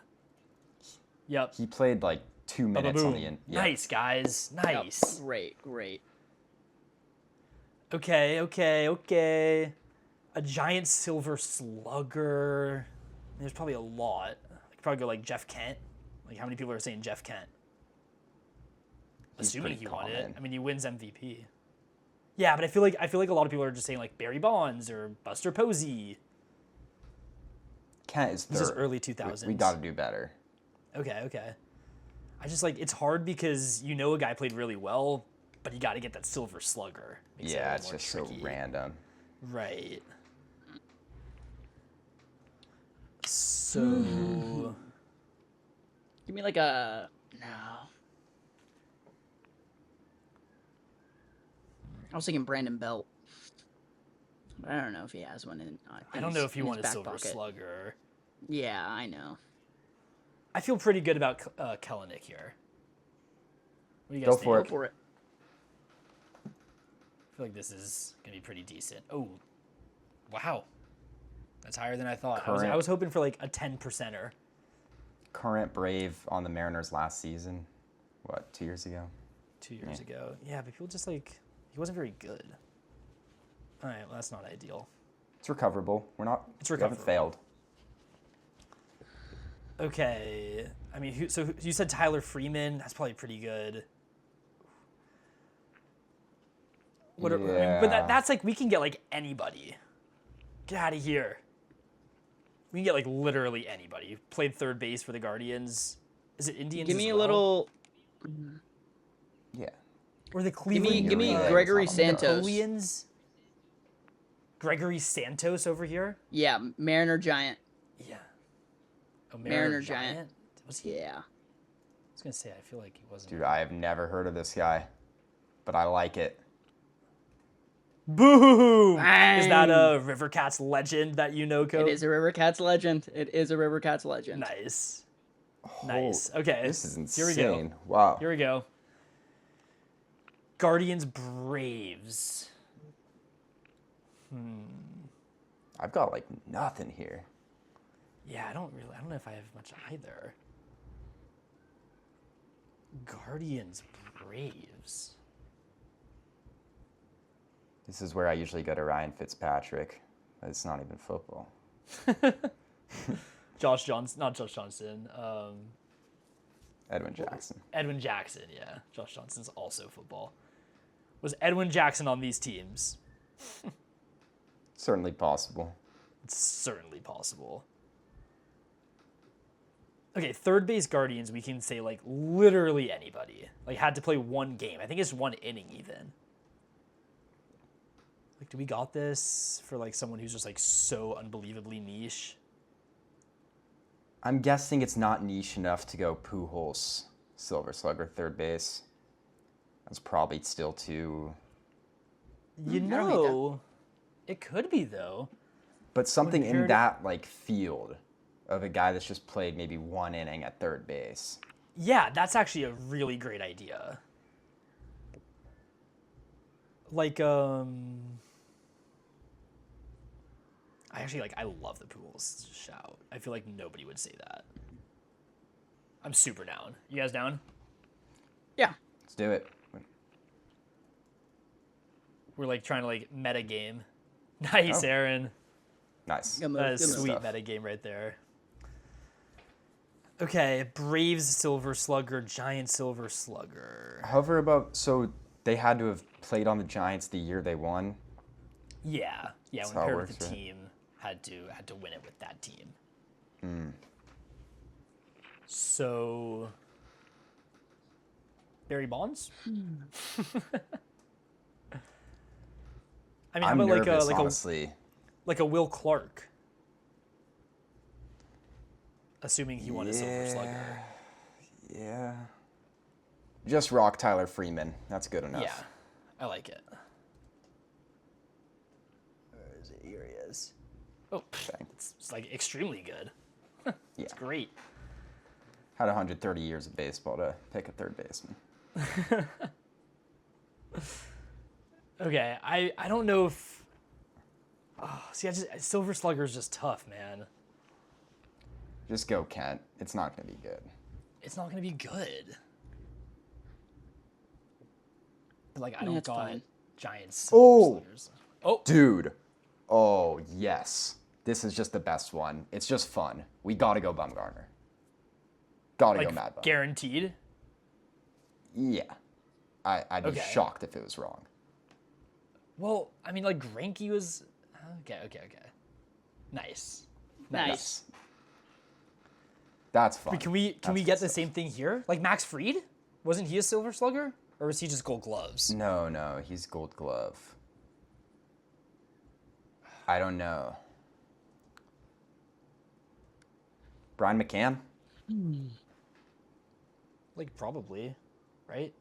Yep. He played like 2 minutes on the end. Yeah. Nice, guys. Yep, Nice. Great. Okay. A giant silver slugger. There's probably a lot. I could probably go like Jeff Kent. Like how many people are saying Jeff Kent? He's Assuming pretty he won it. common. I mean, he wins MVP. Yeah, but I feel like a lot of people are just saying like Barry Bonds or Buster Posey. Kent is third. This is early 2000s. We got to do better. Okay. I just like it's hard because you know a guy played really well, but you got to get that silver slugger. Makes it a Yeah, little it's more just tricky. so random. Right. So Give me like a no. I was thinking Brandon Belt. But I don't know if he has one in. I don't know if he in his won a back silver pocket. slugger. Yeah, I know. I feel pretty good about Kelenic here. What do you guys Go think? for Go it. for it. I feel like this is gonna be pretty decent. Oh, wow, that's higher than I thought. I Current- was hoping for like a 10%er. Current Brave on the Mariners last season. What, 2 years ago? 2 years ago. Yeah, but people just like he wasn't very good. All right, well, that's not ideal. It's recoverable. It's We haven't recoverable. failed. Okay, I mean, so you said Tyler Freeman. That's probably pretty good. I mean, but Yeah. that's like we can get like anybody. Get out of here. We can get like literally anybody. Played third base for the Guardians. Is it Indians? Give as me a well? little. Yeah. Or the Give Cleveland. me Uribe. Gregory The Santos. Napoleons. Gregory Santos over here. Yeah, Mariner Giant. Yeah. Oh, Mariner Giant. Was he? Yeah. I was gonna say I feel like he wasn't. Dude, I have never heard of this guy, but I like it. Boom! Is that Bang! a River Cats legend that you know, It Coach? is a River Cats legend. It is a River Cats legend. Nice. Nice. Okay. This is Here we insane. go. Wow. Here we go. Guardians Braves. I've got like nothing here. Yeah, I don't know if I have much either. Guardians Braves. This is where I usually go to Ryan Fitzpatrick. It's not even football. Josh Johnson, not Josh Johnson. Edwin Jackson. Edwin Jackson, yeah. Josh Johnson's also football. Was Edwin Jackson on these teams? Certainly possible. It's certainly possible. Okay, third base Guardians, we can say, like, literally anybody. Like, had to play one game. I think it's one inning, even. Like, do we got this for, like, someone who's just, like, so unbelievably niche? I'm guessing it's not niche enough to go Pujols, Silver Slugger, third base. That's probably still too... You know, it could be, though. But something Compared in that, like, field of a guy that's just played maybe one inning at third base. Yeah, that's actually a really great idea. Like, I love the Pujols shout. I feel like nobody would say that. I'm super down. You guys down? Yeah. Let's do it. We're, like, trying to, like, meta game. Nice, Oh. Aaron. Nice. Good move, That is good move. sweet stuff. meta game right there. Okay, Braves Silver Slugger, Giants Silver Slugger. Hover about, so they had to have played on the Giants the year they won. Yeah, That's when how it paired works, with the right? team, had to win it with that team. So, Barry Bonds. I mean, how I'm about nervous, honestly. like a Will Clark? Assuming he won a Silver Slugger. Yeah. Just rock Tyler Freeman. That's good enough. Yeah, I like it. Where is it? Here he is. Oh, Okay. it's like extremely good. Yeah. It's great. Had 130 years of baseball to pick a third baseman. Okay, I don't know if. Oh, see, Silver Slugger is just tough, man. Just go, Kent. It's not going to be good. It's not gonna be good. But like, I Yeah, don't it's got fine. Giants. Silver Oh! Sluggers. Oh, Dude. Oh, yes. This is just the best one. It's just fun. We got to go Bumgarner. Got to go Mad like Bum. guaranteed. Yeah. I'd be Okay. shocked if it was wrong. Well, I mean, like Greinke was. Okay. Nice. Nice. That's fun. But can we That's get good the stuff. same thing here? Like Max Fried, wasn't he a Silver Slugger, or was he just Gold Gloves? No, he's Gold Glove. I don't know. Brian McCann? Like probably, right?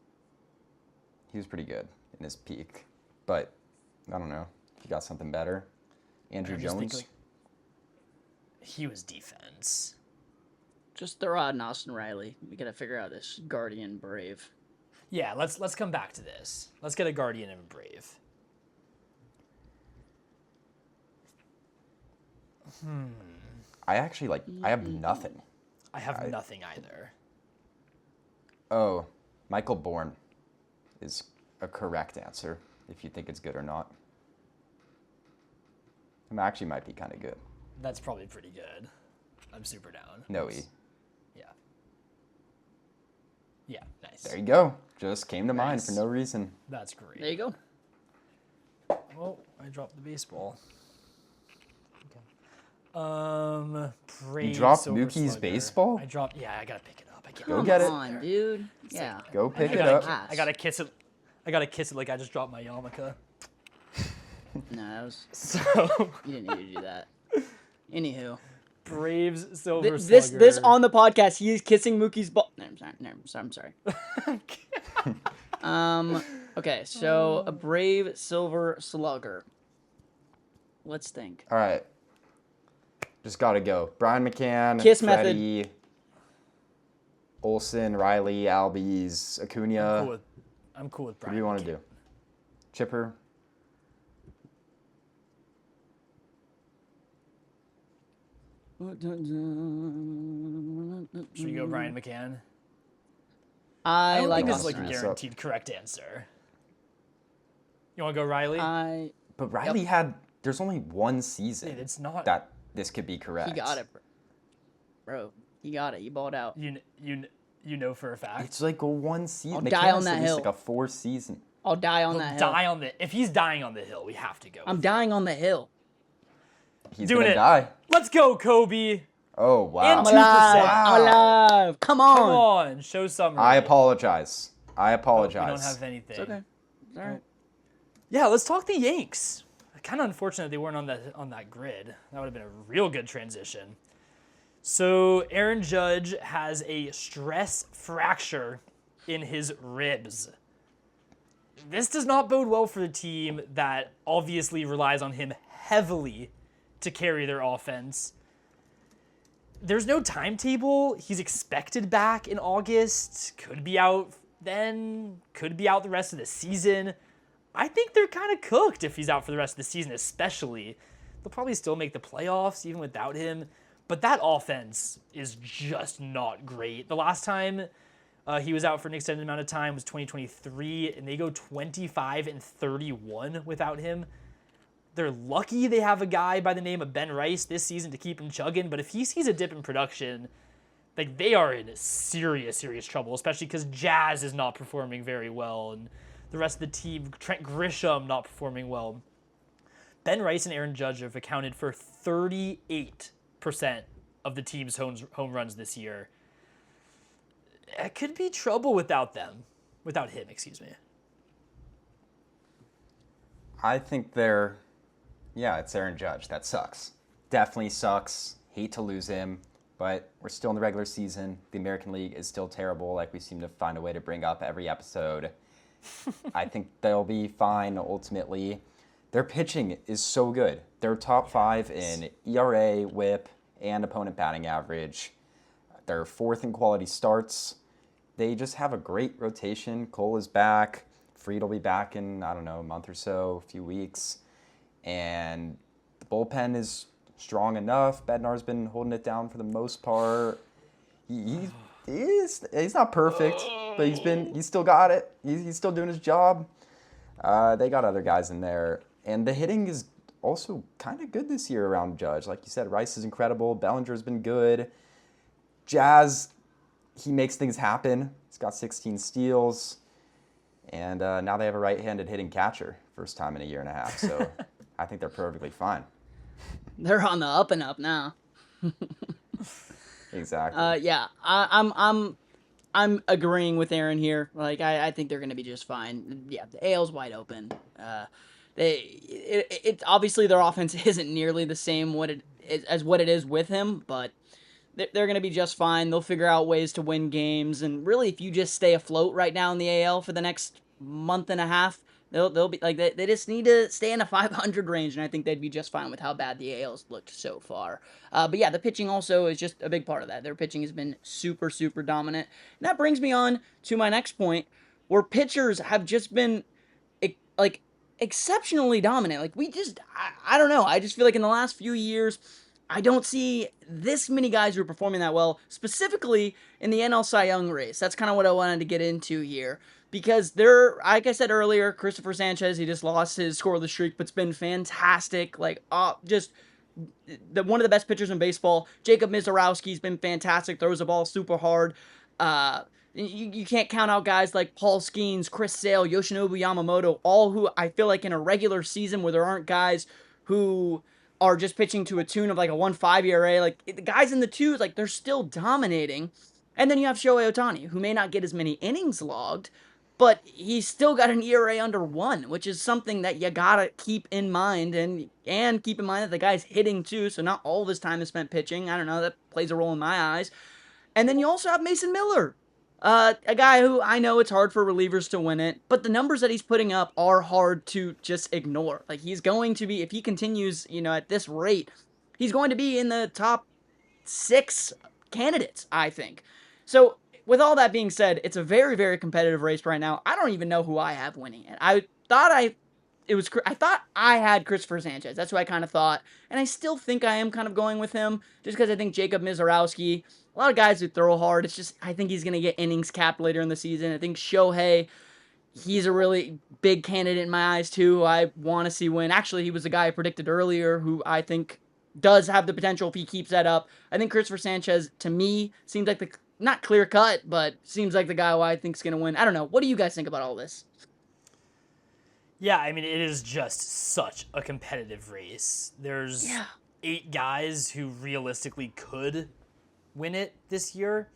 He was pretty good in his peak. But, I don't know. If you got something better. Andrew I'm just Jones? thinking, like, he was defense. Just throw out an Austin Riley. We gotta figure out this Guardian Brave. Yeah, let's come back to this. Let's get a Guardian and a Brave. I actually, I have nothing. I have nothing either. Oh, Michael Bourne is a correct answer, if you think it's good or not. It actually might be kind of good. That's probably pretty good. I'm super down. Noe. Yeah. Yeah, nice. There you go. Just came to mind for Nice. no reason. That's great. There you go. Oh, I dropped the baseball. Okay. You dropped Silver Mookie's Slugger. baseball? I dropped. Yeah, I gotta pick it up. I can't. Go get it. Come on, dude. Yeah. Go pick I it gotta, up. Pass. I gotta kiss it. I gotta kiss it like I just dropped my yarmulke. No, that was. So You didn't need to do that. Anywho, Braves Silver this Slugger. on the podcast, he is kissing Mookie's ball. No, I'm sorry. Okay, so a Brave Silver Slugger. Let's think. All right. Just got to go. Brian McCann, Kiss method. Freddie, Olsen, Riley, Albies, Acuna. I'm cool with What Brian. do you want to McCann. do? Chipper? Should we go Brian McCann? I don't like think this is like Austin a Riley. guaranteed correct answer. You want to go Riley? I But Riley had there's only one season It's not. that this could be correct. He got it, bro. He got it. He balled out. You know for a fact. It's like a one season. I'll They die can't on have that at least hill. like a 4 season. I'll die on He'll that hill. die on the. If he's dying on the hill, we have to go. I'm dying on the hill. He's doing gonna it. die. Let's go, Kobe. Oh wow. And I'm 2%. alive. I'm alive. Come on. Come on, show some. I apologize. I We apologize. don't have anything. It's okay. It's all right. Yeah, let's talk the Yanks. Kind of unfortunate they weren't on that grid. That would have been a real good transition. So Aaron Judge has a stress fracture in his ribs. This does not bode well for the team that obviously relies on him heavily to carry their offense. There's no timetable. He's expected back in August. Could be out then. Could be out the rest of the season. I think they're kind of cooked if he's out for the rest of the season, especially. They'll probably still make the playoffs even without him. But that offense is just not great. The last time he was out for an extended amount of time was 2023, and they go 25-31 without him. They're lucky they have a guy by the name of Ben Rice this season to keep him chugging, but if he sees a dip in production, like they are in serious trouble, especially because Jazz is not performing very well, and the rest of the team, Trent Grisham not performing well. Ben Rice and Aaron Judge have accounted for 38% of the team's home runs this year. It could be trouble without him, excuse me. I think it's Aaron Judge. That sucks. Definitely sucks. Hate to lose him, but we're still in the regular season. The American League is still terrible, like we seem to find a way to bring up every episode. I think they'll be fine ultimately. Their pitching is so good. They're top 5 in ERA, WHIP, and opponent batting average. They're 4th in quality starts. They just have a great rotation. Cole is back. Fried will be back in, a month or so, a few weeks. And the bullpen is strong enough. Bednar's been holding it down for the most part. He's not perfect, but he's still got it. He's still doing his job. They got other guys in there. And the hitting is also kind of good this year around Judge. Like you said, Rice is incredible. Bellinger's been good. Jazz, he makes things happen. He's got 16 steals. And now they have a right-handed hitting catcher. First time in a year and a half. So I think they're perfectly fine. They're on the up and up now. Exactly. Yeah, I'm agreeing with Aaron here. Like, I think they're gonna be just fine. Yeah, the AL's wide open. It obviously their offense isn't nearly the same as what it is with him, but they're gonna be just fine. They'll figure out ways to win games, and really, if you just stay afloat right now in the AL for the next month and a half, they'll be like they just need to stay in a 500 range, and I think they'd be just fine with how bad the AL's looked so far. But yeah, the pitching also is just a big part of that. Their pitching has been super dominant, and that brings me on to my next point, where pitchers have just been like exceptionally dominant. Like I don't know. I just feel like in the last few years, I don't see this many guys who are performing that well, specifically in the NL Cy Young race. That's kind of what I wanted to get into here. Because like I said earlier, Christopher Sanchez, he just lost his scoreless streak, but's been fantastic. Like, just one of the best pitchers in baseball. Jacob Mizorowski's been fantastic, throws the ball super hard. You can't count out guys like Paul Skenes, Chris Sale, Yoshinobu Yamamoto, all who I feel like in a regular season where there aren't guys who are just pitching to a tune of like a 1.5 ERA, like the guys in the twos, like they're still dominating. And then you have Shohei Ohtani, who may not get as many innings logged, but he's still got an ERA under 1, which is something that you gotta keep in mind, and keep in mind that the guy's hitting too, so not all of his time is spent pitching. I don't know, that plays a role in my eyes. And then you also have Mason Miller, a guy who I know it's hard for relievers to win it, but the numbers that he's putting up are hard to just ignore. Like, he's going to be, if he continues, at this rate, he's going to be in the top 6 candidates, I think. So, with all that being said, it's a very, very competitive race right now. I don't even know who I have winning it. I thought I had Christopher Sanchez. That's who I kind of thought. And I still think I am kind of going with him, just because I think Jacob Mizorowski, a lot of guys who throw hard. It's just, I think he's going to get innings capped later in the season. I think Shohei, he's a really big candidate in my eyes too. I want to see win. Actually, he was the guy I predicted earlier who I think does have the potential if he keeps that up. I think Christopher Sanchez, to me, seems like the, not clear cut, but seems like the guy who I think is going to win. I don't know. What do you guys think about all this? Yeah, I mean, it is just such a competitive race. There's 8 guys who realistically could win it this year.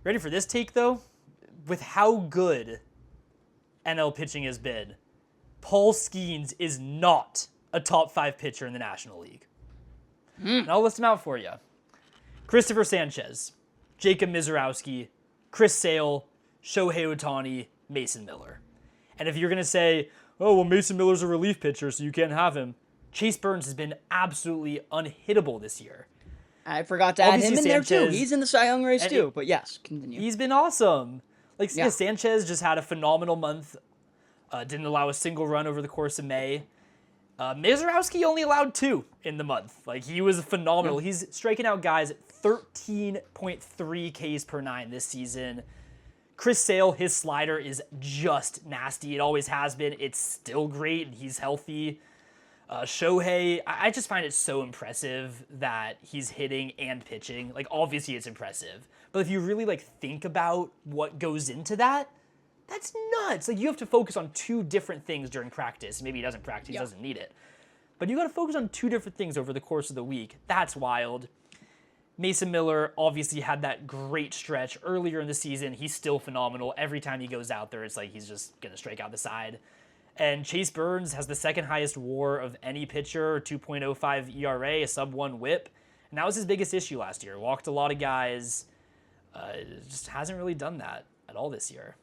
Ready for this take, though? With how good NL pitching has been, Paul Skenes is not a top 5 pitcher in the National League. And I'll list them out for you. Christopher Sanchez, Jacob Mizorowski, Chris Sale, Shohei Ohtani, Mason Miller. And if you're going to say, oh, well, Mason Miller's a relief pitcher, so you can't have him, Chase Burns has been absolutely unhittable this year. I forgot to add him in there too. He's in the Cy Young race too, but yes, continue. He's been awesome. Like, Sanchez just had a phenomenal month. Didn't allow a single run over the course of May. Mizorowski only allowed 2 in the month. Like, he was phenomenal. He's striking out guys at 13.3 Ks per 9 this season. Chris Sale, his slider is just nasty. It always has been. It's still great, and he's healthy. Shohei, I just find it so impressive that he's hitting and pitching. Like, obviously it's impressive. But if you really, like, think about what goes into that, that's nuts. Like, you have to focus on 2 different things during practice. Maybe he doesn't practice, he doesn't need it. But you got to focus on 2 different things over the course of the week. That's wild. Mason Miller obviously had that great stretch earlier in the season. He's still phenomenal. Every time he goes out there, it's like he's just going to strike out the side. And Chase Burns has the second highest WAR of any pitcher, 2.05 ERA, a sub-1 whip. And that was his biggest issue last year. Walked a lot of guys. Just hasn't really done that at all this year.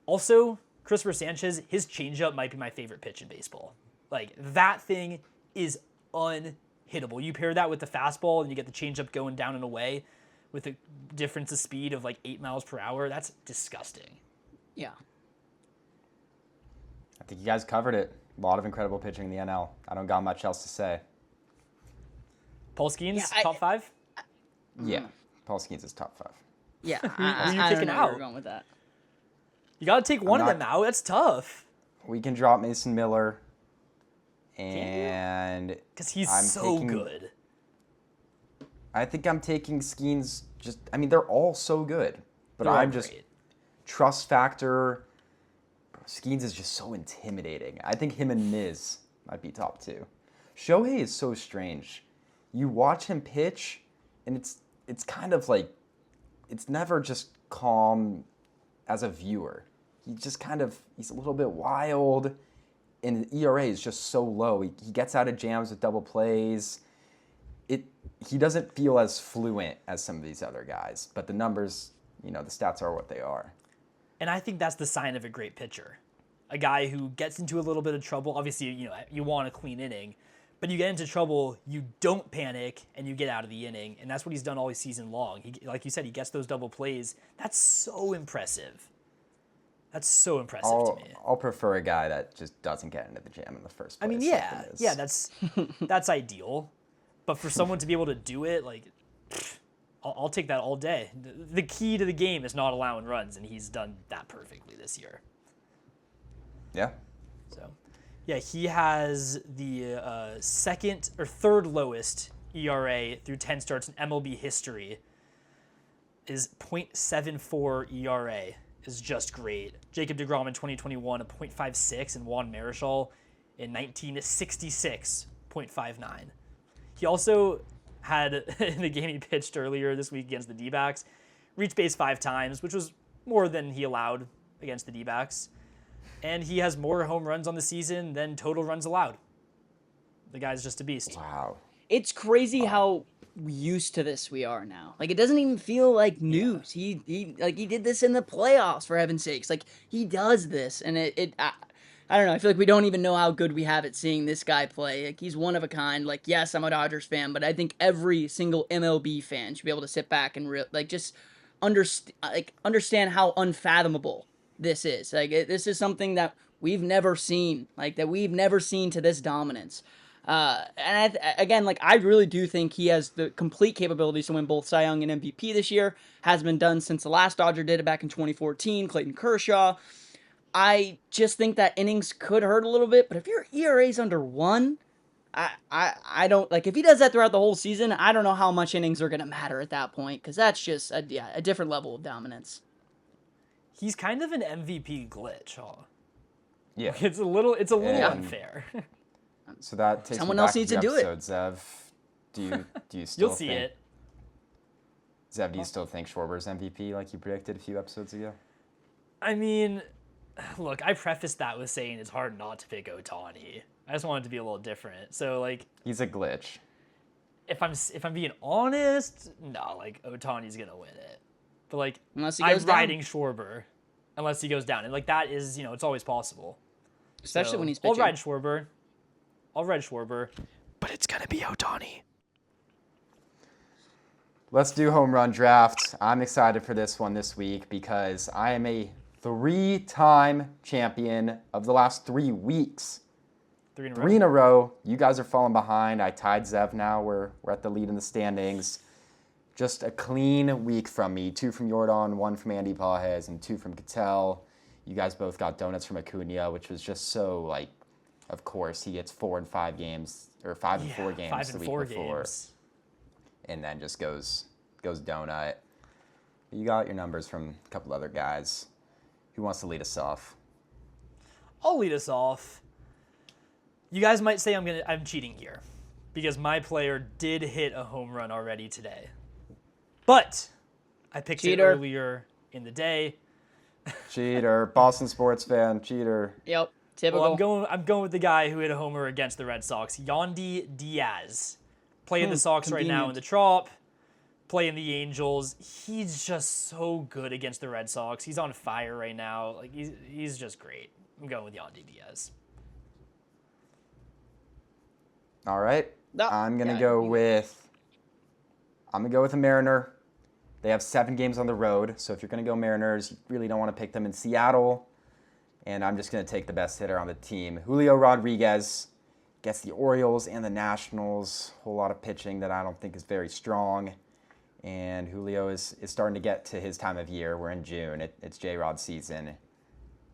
Also, Christopher Sanchez, his changeup might be my favorite pitch in baseball. Like, that thing is unhittable. You pair that with the fastball and you get the changeup going down and away with a difference of speed of like 8 miles per hour. That's disgusting. Yeah. I think you guys covered it. A lot of incredible pitching in the NL. I don't got much else to say. Paul Skenes, top 5? Yeah, Paul Skenes is top 5. Yeah, Who are you I don't kicking know where out? you're going with that. You got to take one of them out. That's tough. We can drop Mason Miller. And because he's so good. I think I'm taking Skenes. They're all so good, but I'm just great. Trust factor. Skenes is just so intimidating. I think him and Miz might be top 2. Shohei is so strange. You watch him pitch, and it's kind of like it's never just calm as a viewer. He's a little bit wild. And the ERA is just so low. He gets out of jams with double plays. He doesn't feel as fluent as some of these other guys. But the numbers, the stats are what they are. And I think that's the sign of a great pitcher. A guy who gets into a little bit of trouble. Obviously, you want a clean inning. But you get into trouble, you don't panic, and you get out of the inning. And that's what he's done all season long. Like you said, he gets those double plays. That's so impressive. That's so impressive to me. I'll prefer a guy that just doesn't get into the jam in the first place. I mean, yeah, that's ideal. But for someone to be able to do it, like, I'll take that all day. The key to the game is not allowing runs, and he's done that perfectly this year. Yeah. So, yeah, he has the second or third lowest ERA through 10 starts in MLB history. Is .74 ERA. Is just great. Jacob deGrom in 2021, a .56, and Juan Marichal in 1966, .59. He also had, in the game he pitched earlier this week against the D-backs, reached base 5 times, which was more than he allowed against the D-backs. And he has more home runs on the season than total runs allowed. The guy's just a beast. Wow. It's crazy how used to this we are now. Like, it doesn't even feel like news. He did this in the playoffs, for heaven's sakes. Like, he does this, and I don't know. I feel like we don't even know how good we have at seeing this guy play. Like, he's one of a kind. Like, yes, I'm a Dodgers fan, but I think every single MLB fan should be able to sit back and just understand how unfathomable this is. Like, this is something that we've never seen. Like, that we've never seen to this dominance. And I really do think he has the complete capabilities to win both Cy Young and MVP this year. Has been done since the last Dodger did it back in 2014, Clayton Kershaw. I just think that innings could hurt a little bit, but if your ERA's under 1, I don't like if he does that throughout the whole season. I don't know how much innings are gonna matter at that point because that's just a different level of dominance. He's kind of an MVP glitch, huh? Yeah. It's a little And- unfair. So that takes Someone me back else needs to the do it. episode, Zev. Do you still You'll see think, it. Zev, do you still think Schwarber's MVP like you predicted a few episodes ago? I mean, look, I prefaced that with saying it's hard not to pick Ohtani. I just want it to be a little different. So like, He's a glitch. if I'm being honest, no, like Ohtani's gonna win it. But like, Unless he I'm goes down. riding Schwarber, unless he goes down, and like that is it's always possible. Especially So, when he's I'll pitching. ride Schwarber, but it's gonna be Ohtani. Let's do home run draft. I'm excited for this one this week because I am a 3-time champion of the last 3 weeks. 3 in a row. 3 in a row. You guys are falling behind. I tied Zev now. We're at the lead in the standings. Just a clean week from me. 2 from Jordan, 1 from Andy Pajes, and 2 from Cattell. You guys both got donuts from Acuna, which was just so like, of course, he gets 4 and 5 games, or 5 and 4 games 5 the and week 4 before. games. And then just goes donut. You got your numbers from a couple other guys. Who wants to lead us off? I'll lead us off. You guys might say I'm cheating here because my player did hit a home run already today. But I picked it Cheater. earlier in the day. Cheater. Boston sports fan. Cheater. Yep, typical. Well, I'm going with the guy who hit a homer against the Red Sox, Yandy Diaz. Playing the Sox right now in the Trop, playing the Angels. He's just so good against the Red Sox. He's on fire right now. Like he's just great. I'm going with Yandy Diaz. All right. No, I'm gonna yeah, go you- with a Mariner. They have 7 games on the road, so if you're gonna go Mariners, you really don't want to pick them in Seattle. And I'm just gonna take the best hitter on the team, Julio Rodriguez. Gets the Orioles and the Nationals. Whole lot of pitching that I don't think is very strong. And Julio is starting to get to his time of year. We're in June. It's J-Rod season.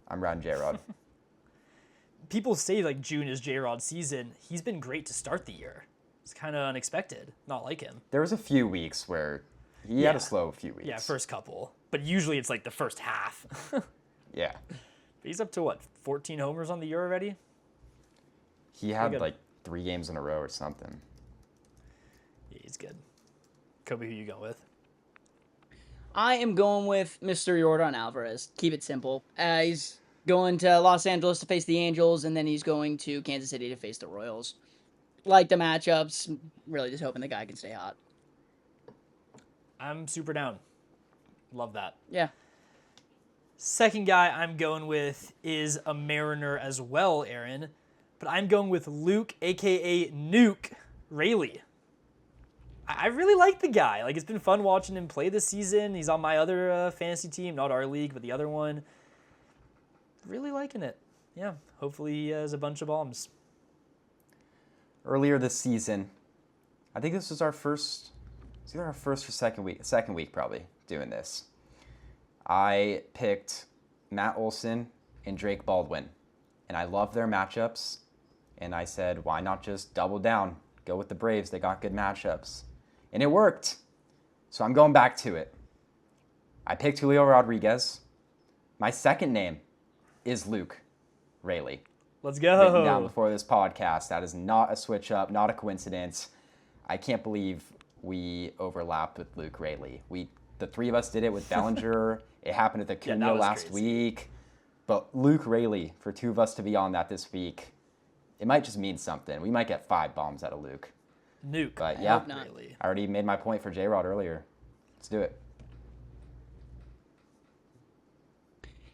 I'm riding J-Rod. People say like June is J-Rod's season. He's been great to start the year. It's kind of unexpected. Not like him. There was a few weeks where he had a slow few weeks. Yeah, first couple. But usually it's like the first half. Yeah. He's up to what, 14 homers on the year already? He had good. like 3 games in a row or something. Yeah, he's good. Kobe, who you going with? I am going with Mr. Jordan Alvarez. Keep it simple. He's going to Los Angeles to face the Angels, and then he's going to Kansas City to face the Royals. Like the matchups, really just hoping the guy can stay hot. I'm super down. Love that. Yeah. Second guy I'm going with is a Mariner as well, Aaron. But I'm going with Luke, a.k.a. Nuke, Rayleigh. I really like the guy. Like, it's been fun watching him play this season. He's on my other fantasy team, not our league, but the other one. Really liking it. Yeah, hopefully he has a bunch of bombs. Earlier this season, I think this was it's either our first or second week probably doing this. I picked Matt Olson and Drake Baldwin, and I love their matchups. And I said, why not just double down? Go with the Braves. They got good matchups. And it worked. So I'm going back to it. I picked Julio Rodriguez. My second name is Luke Rayleigh. Let's Written down go. before this podcast. That is not a switch up, not a coincidence. I can't believe we overlapped with Luke Rayleigh. The 3 of us did it with Bellinger. It happened at the Yeah, that Cunha was last crazy. week. But Luke Rayleigh, for 2 of us to be on that this week, it might just mean something. We might get 5 bombs out of Luke. Nuke. But yeah, hope not. Rayleigh. I already made my point for J-Rod earlier. Let's do it.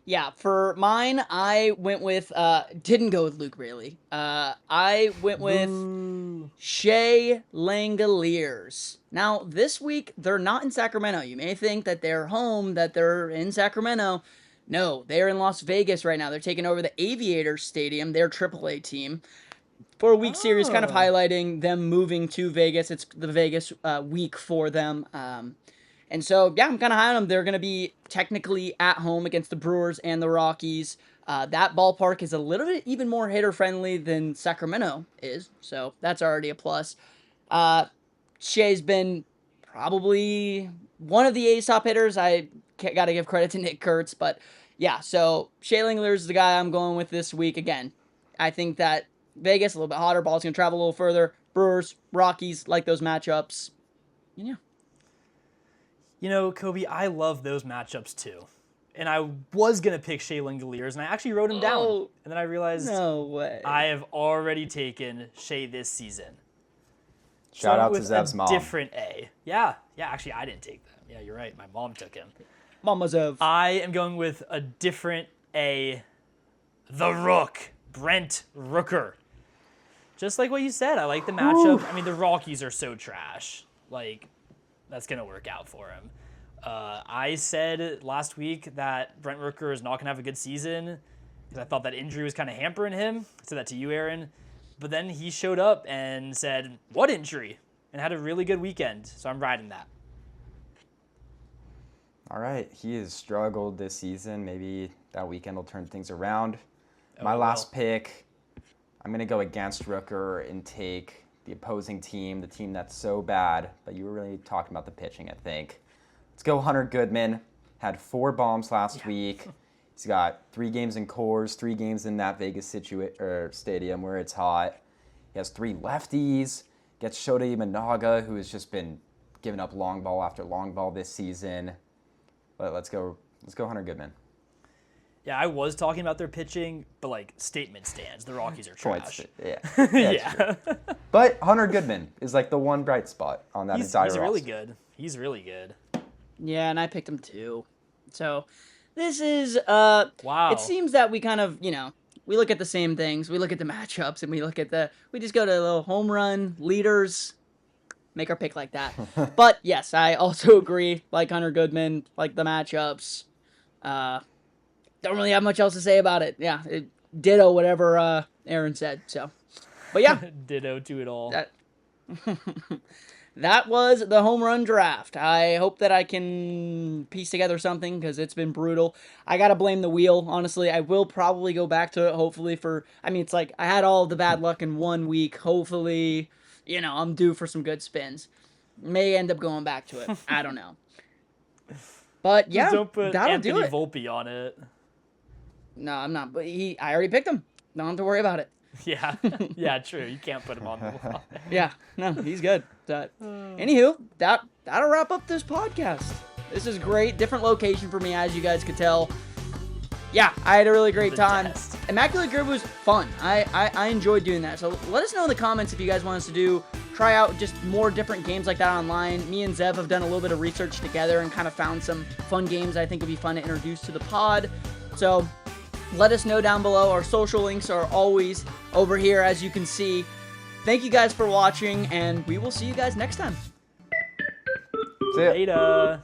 Yeah, for mine, I went with, didn't go with Luke Rayleigh. I went with Shea Langoliers. Now, this week, they're not in Sacramento. You may think that they're home, that they're in Sacramento. No, they're in Las Vegas right now. They're taking over the Aviators Stadium, their AAA team. 4-week series kind of highlighting them moving to Vegas. It's the Vegas week for them. And so, yeah, I'm kind of high on them. They're going to be technically at home against the Brewers and the Rockies. That ballpark is a little bit even more hitter-friendly than Sacramento is, so that's already a plus. Shea's been probably one of the ace top hitters. I got to give credit to Nick Kurtz, but yeah, so Shea Langler is the guy I'm going with this week. Again, I think that Vegas, a little bit hotter, ball's going to travel a little further. Brewers, Rockies, like those matchups. Yeah. You know, Kobe, I love those matchups too. And I was going to pick Shea Langoliers, and I actually wrote him down. And then I realized No way. I have already taken Shea this season. Shout out to with Zev's a mom. different A. Yeah, actually, I didn't take them. Yeah, you're right. My mom took him. Mama Zev. I am going with a different A. The Rook. Brent Rooker. Just like what you said, I like the matchup. I mean, the Rockies are so trash. Like, that's going to work out for him. I said last week that Brent Rooker is not going to have a good season because I thought that injury was kind of hampering him. I said that to you, Aaron. But then he showed up and said, what injury? And had a really good weekend. So I'm riding that. All right, he has struggled this season. Maybe that weekend will turn things around. My last pick, I'm going to go against Rooker and take the opposing team, the team that's so bad. But you were really talking about the pitching, I think. Let's go Hunter Goodman. Had 4 bombs last week. He's got 3 games in Coors, 3 games in that Vegas stadium where it's hot. He has 3 lefties. Gets Shota Imanaga, who has just been giving up long ball after long ball this season. But let's go Hunter Goodman. Yeah, I was talking about their pitching, but like statement stands. The Rockies are trash. Yeah. Yeah. But Hunter Goodman is like the one bright spot on that entire He's really roster. good. He's really good. Yeah, and I picked him too. So this is Wow. It seems that we kind of, we look at the same things. We look at the matchups and we just go to a little home run leaders, make our pick like that. But yes, I also agree, like Hunter Goodman, like the matchups. Don't really have much else to say about it. Yeah, ditto whatever Aaron said. So, but yeah. Ditto to it all. That was the home run draft. I hope that I can piece together something because it's been brutal. I got to blame the wheel, honestly. I will probably go back to it, hopefully, it's like I had all the bad luck in 1 week. Hopefully, I'm due for some good spins. May end up going back to it. I don't know. But yeah, Just don't put that'll Anthony do it. Volpe on it. No, I'm not. But I already picked him. Don't have to worry about it. Yeah. Yeah, true. You can't put him on the wall. Yeah, no, he's good. Anywho, that'll wrap up this podcast. This is great. Different location for me, as you guys could tell. Yeah, I had a really great time. Test. Immaculate Grid was fun. I enjoyed doing that. So let us know in the comments if you guys want us to try out just more different games like that online. Me and Zev have done a little bit of research together and kind of found some fun games I think would be fun to introduce to the pod. So let us know down below. Our social links are always over here, as you can see. Thank you guys for watching, and we will see you guys next time. See ya. Later.